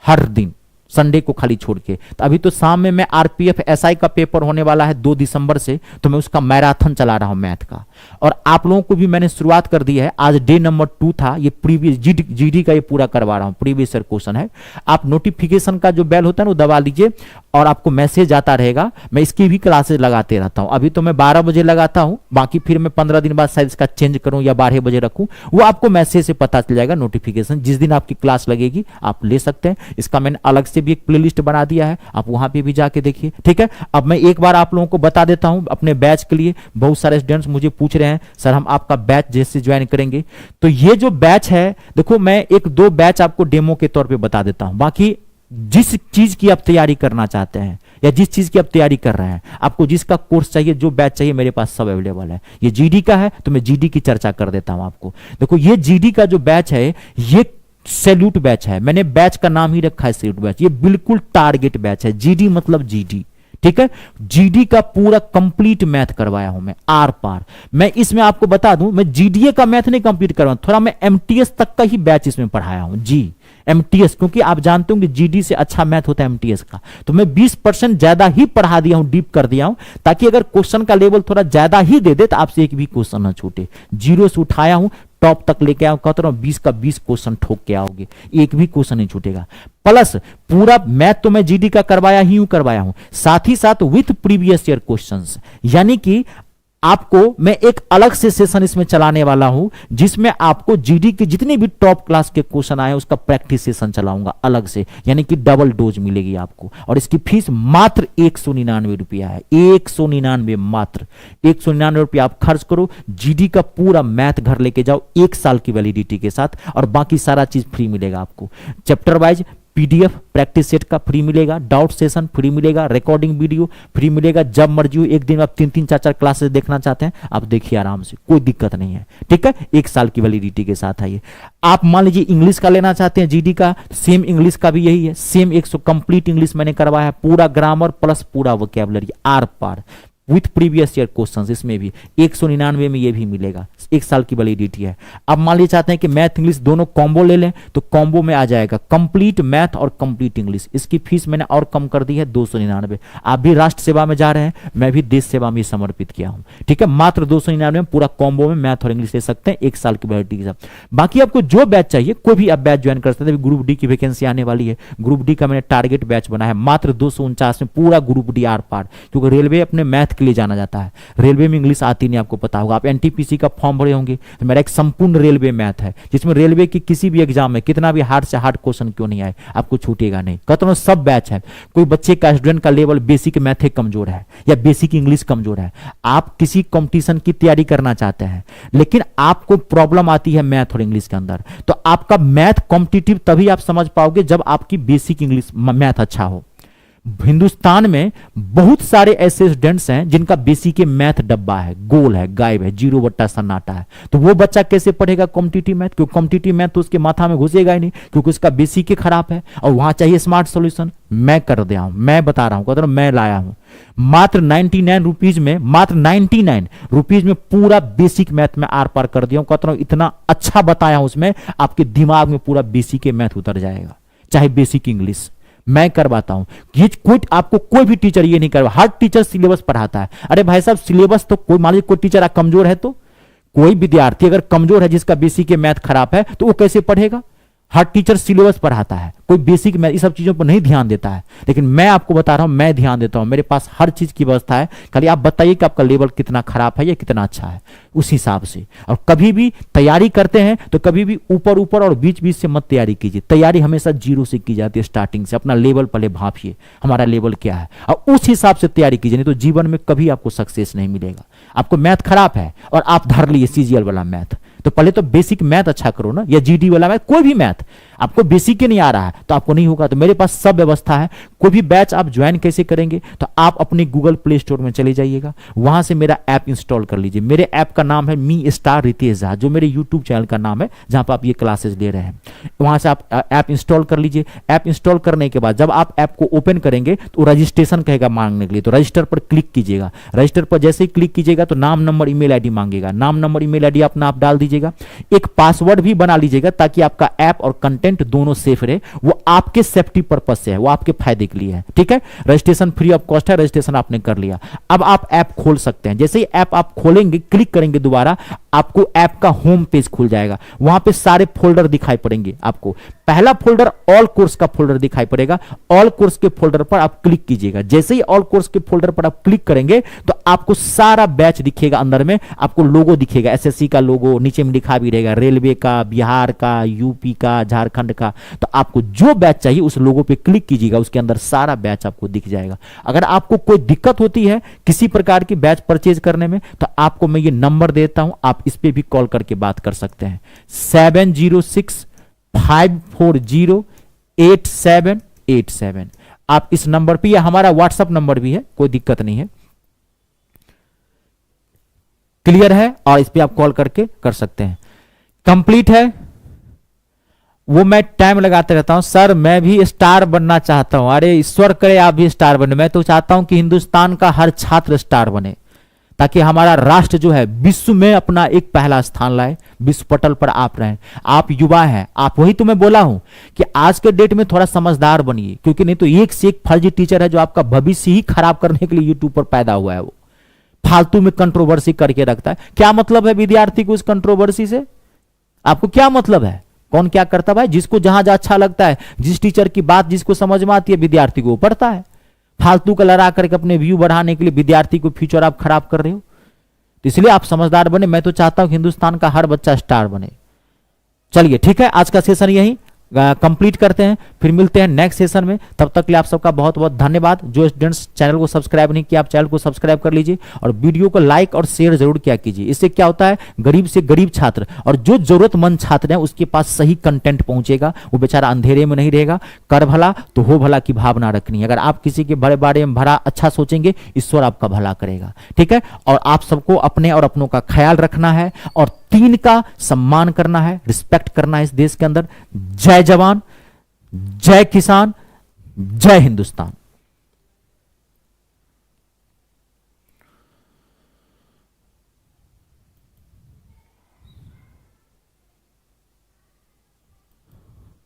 Speaker 1: हर दिन, संडे को खाली छोड़ के। तो अभी तो शाम में मैं आरपीएफ एसआई का पेपर होने वाला है 2 दिसंबर से, तो मैं उसका मैराथन चला रहा हूं मैथ का। और आप लोगों को भी मैंने शुरुआत कर दी है, आज डे नंबर 2 था, ये प्रीवियस जीडी का ये पूरा करवा रहा हूं, प्रीवियस ईयर क्वेश्चन है। आप नोटिफिकेशन का जो बेल होता है ना वो दबा लीजिए और आपको मैसेज आता रहेगा। मैं इसकी भी क्लासेस लगाते रहता हूं। अभी तो मैं 12 बजे लगाता हूं, बाकी फिर मैं 15 दिन बाद शायद इसका चेंज करूं या 12 बजे रखूं, वो आपको मैसेज से पता चल जाएगा नोटिफिकेशन। जिस दिन आपकी क्लास लगेगी आप ले सकते हैं। इसका मैंने अलग से भी एक प्लेलिस्ट बना दिया है, आप वहां पे भी जाके देखिए, ठीक है। अब मैं एक बार आप लोगों को बता देता हूं अपने बैच के लिए। बहुत सारे स्टूडेंट्स मुझे पूछ रहे हैं सर हम आपका बैच जैसे ज्वाइन करेंगे, तो ये जो बैच है देखो, मैं 1-2 बैच आपको डेमो के तौर पे बता देता हूं। बाकी जिस चीज की आप तैयारी करना चाहते हैं या जिस चीज की आप तैयारी कर रहे हैं, आपको जिसका कोर्स चाहिए, जो बैच चाहिए, मेरे पास सब अवेलेबल है। ये जीडी का है तो मैं जीडी की चर्चा कर देता हूं आपको। देखो ये जीडी का जो बैच है ये सैल्यूट बैच है, मैंने बैच का नाम ही रखा है सैल्यूट बैच। ये बिल्कुल टारगेट बैच है, जीडी मतलब जीडी, ठीक है। जीडी का पूरा कंप्लीट मैथ करवाया हूं मैं, आर पार। मैं इसमें आपको बता दूं, मैं जीडीए का मैथ नहीं कंप्लीट करवाया, थोड़ा मैं एमटीएस तक का ही बैच इसमें पढ़ाया हूं जी, एमटीएस, क्योंकि आप जानते हो कि जीडी से अच्छा मैथ होता है एमटीएस का। तो मैं 20% ज्यादा ही पढ़ा दिया हूं, डीप कर दिया हूं, ताकि अगर क्वेश्चन का लेवल थोड़ा ज्यादा ही दे दे तो आपसे एक भी क्वेश्चन ना छूटे। 0 से उठाया हूं, टॉप तक लेके आओ, कहता हूं 20 का 20 क्वेश्चन ठोक के आओगे, एक भी क्वेश्चन नहीं छूटेगा। प्लस पूरा मैथ तो मैं जीडी का करवाया ही करवाया हूं, साथ ही साथ विथ प्रीवियस ईयर क्वेश्चंस। यानी कि आपको मैं एक अलग से सेशन इसमें चलाने वाला हूं, जिसमें आपको जीडी के जितने भी टॉप क्लास के क्वेश्चन आए उसका प्रैक्टिस सेशन चलाऊंगा अलग से, यानी कि डबल डोज मिलेगी आपको। और इसकी फीस मात्र 199 रुपया है, 199, मात्र 199 रुपया आप खर्च करो, जीडी का पूरा मैथ घर लेके जाओ 1 साल की वैलिडिटी के साथ, और बाकी सारा चीज फ्री मिलेगा आपको। Chapter wise PDF practice set का फ्री मिलेगा, डाउट सेशन फ्री मिलेगा, रिकॉर्डिंग वीडियो फ्री मिलेगा। जब मर्जी हो, एक दिन आप 3-3 4-4 क्लासेस देखना चाहते हैं आप देखिए आराम से, कोई दिक्कत नहीं है, ठीक है। 1 साल की वैलिडिटी के साथ है ये। आप मान लीजिए इंग्लिश का लेना चाहते हैं जीडी का, सेम इंग्लिश का भी यही है, सेम 100 कंप्लीट इंग्लिश मैंने करवाया है, पूरा ग्रामर प्लस पूरा वोकैबुलरी आर पार विथ प्रीवियस ईयर क्वेश्चंस। इसमें भी 199 में ये भी मिलेगा, 1 साल की वैलिडिटी है। अब मान लीजिए चाहते हैं कि मैथ इंग्लिश दोनों कॉम्बो ले लें, तो कॉम्बो में आ जाएगा कंप्लीट मैथ और कंप्लीट इंग्लिश। इसकी फीस मैंने और कम कर दी है, 299। आप भी राष्ट्र सेवा में जा रहे हैं, मैं भी देश सेवा में समर्पित किया हूं, ठीक है। मात्र 299 में पूरा कॉम्बो में मैथ और इंग्लिश ले सकते हैं 1 साल की वैलिडिटी के साथ। बाकी आपको जो बैच चाहिए कोई भी आप बैच ज्वाइन कर सकते हैं। ग्रुप डी की वैकेंसी आने वाली है, ग्रुप डी का मैंने टारगेट बैच बनाया है, मात्र 249 में पूरा ग्रुप डी आर पार, क्योंकि रेलवे अपने मैथ के लिए जाना जाता है। रेलवे में इंग्लिश आती नहीं, आपको पता होगा। आप एनटीपीसी का फॉर्म भरे होंगे, तो मेरा एक संपूर्ण रेलवे मैथ है, जिसमें रेलवे की किसी भी एग्जाम में कितना भी हार्ड से हार्ड क्वेश्चन क्यों नहीं आए आपको छूटेगा नहीं। कहता हूं सब बैच है। कोई बच्चे का स्टूडेंट का लेवल बेसिक मैथ कमजोर है या बेसिक इंग्लिश कमजोर है, आप किसी कंपटीशन की तैयारी करना चाहते हैं लेकिन आपको प्रॉब्लम आती है मैथ और इंग्लिश के अंदर, तो आपका मैथ कॉम्पिटिटिव तभी आप समझ पाओगे जब आपकी बेसिक इंग्लिश मैथ अच्छा हो। हिंदुस्तान में बहुत सारे ऐसे स्टूडेंट्स हैं जिनका बेसिक मैथ डब्बा है, गोल है, गायब है, 0 बट्टा सन्नाटा है, तो वो बच्चा कैसे पढ़ेगा कॉम्पिटिटिव मैथ? क्योंकि कॉम्पिटिटिव मैथ तो उसके माथा में घुसेगा ही नहीं, क्योंकि उसका बेसिक खराब है और वहां चाहिए स्मार्ट सॉल्यूशन। मैं कर दिया हूं, मैं बता रहा हूं, मैं लाया हूं मात्र 99 रुपीज में, मात्र 99 रुपीज में पूरा बेसिक मैथ में आर पार कर दिया हूं। कहता हूं इतना अच्छा बताया हूं, उसमें आपके दिमाग में पूरा बेसिक मैथ उतर जाएगा, चाहे बेसिक इंग्लिश मैं करवाता हूं। ये कोई आपको कोई भी टीचर ये नहीं करवा, हर टीचर सिलेबस पढ़ाता है। अरे भाई साहब सिलेबस तो कोई मान लीजिए कोई टीचर कमजोर है, तो कोई विद्यार्थी अगर कमजोर है जिसका बेसिक मैथ खराब है तो वो कैसे पढ़ेगा? हर टीचर सिलेबस पढ़ाता है, कोई बेसिक मैथ इस सब चीजों पर नहीं ध्यान देता है, लेकिन मैं आपको बता रहा हूं मैं ध्यान देता हूं। मेरे पास हर चीज की व्यवस्था है, खाली आप बताइए कि आपका लेवल कितना खराब है या कितना अच्छा है, उस हिसाब से। और कभी भी तैयारी करते हैं तो कभी भी ऊपर ऊपर और बीच बीच से मत तैयारी कीजिए। तैयारी हमेशा 0 से की जाती है, स्टार्टिंग से अपना लेवल पहले भापिए हमारा लेवल क्या है और उस हिसाब से तैयारी कीजिए, नहीं तो जीवन में कभी आपको सक्सेस नहीं मिलेगा। आपको मैथ खराब है और आप धर लिए सीजीएल वाला मैथ, तो पहले तो बेसिक मैथ अच्छा करो ना, या जीडी वाला मैथ, कोई भी मैथ आपको बेसिक ही नहीं आ रहा है तो आपको नहीं होगा। तो मेरे पास सब व्यवस्था है। कोई भी बैच आप ज्वाइन कैसे करेंगे, तो आप अपने गूगल प्ले स्टोर में चले जाइएगा, वहां से मेरा ऐप इंस्टॉल कर लीजिए। मेरे ऐप का नाम है मी स्टार रितेश झा, जो मेरे यूट्यूब चैनल का नाम है जहां पर आप ये क्लासेस ले रहे हैं। वहां से आप ऐप इंस्टॉल कर लीजिए। ऐप इंस्टॉल करने के बाद जब आप ऐप को ओपन करेंगे तो रजिस्ट्रेशन कहेगा मांगने के लिए, तो रजिस्टर पर क्लिक कीजिएगा। रजिस्टर पर जैसे ही क्लिक कीजिएगा तो नाम नंबर ईमेल आईडी मांगेगा। नाम नंबर ईमेल आईडी अपना आप डाल दीजिएगा। एक पासवर्ड भी बना लीजिएगा ताकि आपका ऐप और कंटेंट दोनों सेफ रहे। वो आपके सेफ्टी पर्पस से है, वो आपके फायदे के लिए है, ठीक है। रजिस्ट्रेशन फ्री ऑफ कॉस्ट है, रजिस्ट्रेशन आपने कर लिया। अब आप ऐप खोल सकते हैं। जैसे ही ऐप आप खोलेंगे, क्लिक करेंगे दोबारा, आपको ऐप का होम पेज खुल जाएगा। वहां पे सारे फोल्डर दिखाई पड़ेंगे आपको। पहला फोल्डर ऑल कोर्स का फोल्डर दिखाई पड़ेगा। ऑल कोर्स के फोल्डर पर आप क्लिक कीजिएगा। जैसे ही ऑल कोर्स के फोल्डर पर आप क्लिक करेंगे तो आपको सारा बैच दिखेगा। अंदर में आपको लोगो दिखेगा, एसएससी का लोगो, नीचे में लिखा भी रहेगा रेलवे का, बिहार का, यूपी का, झारखंड का। तो आपको जो बैच चाहिए उस लोगो पे क्लिक कीजिएगा, उसके अंदर सारा बैच आपको दिख जाएगा। अगर आपको कोई दिक्कत होती है किसी प्रकार की बैच परचेज करने में, तो आपको मैं ये नंबर देता हूं, आप इस पे भी कॉल करके बात कर सकते हैं। 706-540-8787। आप इस नंबर पे, या हमारा व्हाट्सएप नंबर भी है, कोई दिक्कत नहीं है। क्लियर है? और इस पे आप कॉल करके कर सकते हैं। कंप्लीट है? वो मैं टाइम लगाते रहता हूं, सर मैं भी स्टार बनना चाहता हूं। अरे ईश्वर करे आप भी स्टार बने। मैं तो चाहता हूं कि हिंदुस्तान का हर छात्र स्टार बने, ताकि हमारा राष्ट्र जो है विश्व में अपना एक पहला स्थान लाए, विश्व पटल पर आप रहें। आप युवा हैं, आप, वही तो मैं बोला हूं कि आज के डेट में थोड़ा समझदार बनिए, क्योंकि नहीं तो एक से एक फर्जी टीचर है जो आपका भविष्य ही खराब करने के लिए यूट्यूब पर पैदा हुआ है। वो फालतू में कंट्रोवर्सी करके रखता है। क्या मतलब है विद्यार्थी को उस कंट्रोवर्सी से? आपको क्या मतलब है? कौन क्या करता है? जिसको जहां जहां अच्छा लगता है, जिस टीचर की बात जिसको समझ में आती है, विद्यार्थी को वो पढ़ता है। फालतू का लड़ा करके अपने व्यू बढ़ाने के लिए विद्यार्थी को फ्यूचर आप खराब कर रहे हो। तो इसलिए आप समझदार बने। मैं तो चाहता हूं हिंदुस्तान का हर बच्चा स्टार बने। चलिए ठीक है, आज का सेशन यही कंप्लीट करते हैं, फिर मिलते हैं नेक्स्ट सेशन में। तब तक के लिए आप सबका बहुत बहुत धन्यवाद। जो स्टूडेंट्स चैनल को सब्सक्राइब नहीं किया, आप चैनल को सब्सक्राइब कर लीजिए और वीडियो को लाइक और शेयर जरूर किया कीजिए। इससे क्या होता है, गरीब से गरीब छात्र और जो जरूरतमंद छात्र हैं उसके पास सही कंटेंट पहुंचेगा। वो बेचारा अंधेरे में नहीं रहेगा। कर भला तो हो भला की भावना रखनी है। अगर आप किसी के बड़े बारे में भला अच्छा सोचेंगे, ईश्वर आपका भला करेगा, ठीक है। और आप सबको अपने और अपनों का ख्याल रखना है और 3 का सम्मान करना है, रिस्पेक्ट करना है इस देश के अंदर। जय जवान, जय किसान, जय हिंदुस्तान।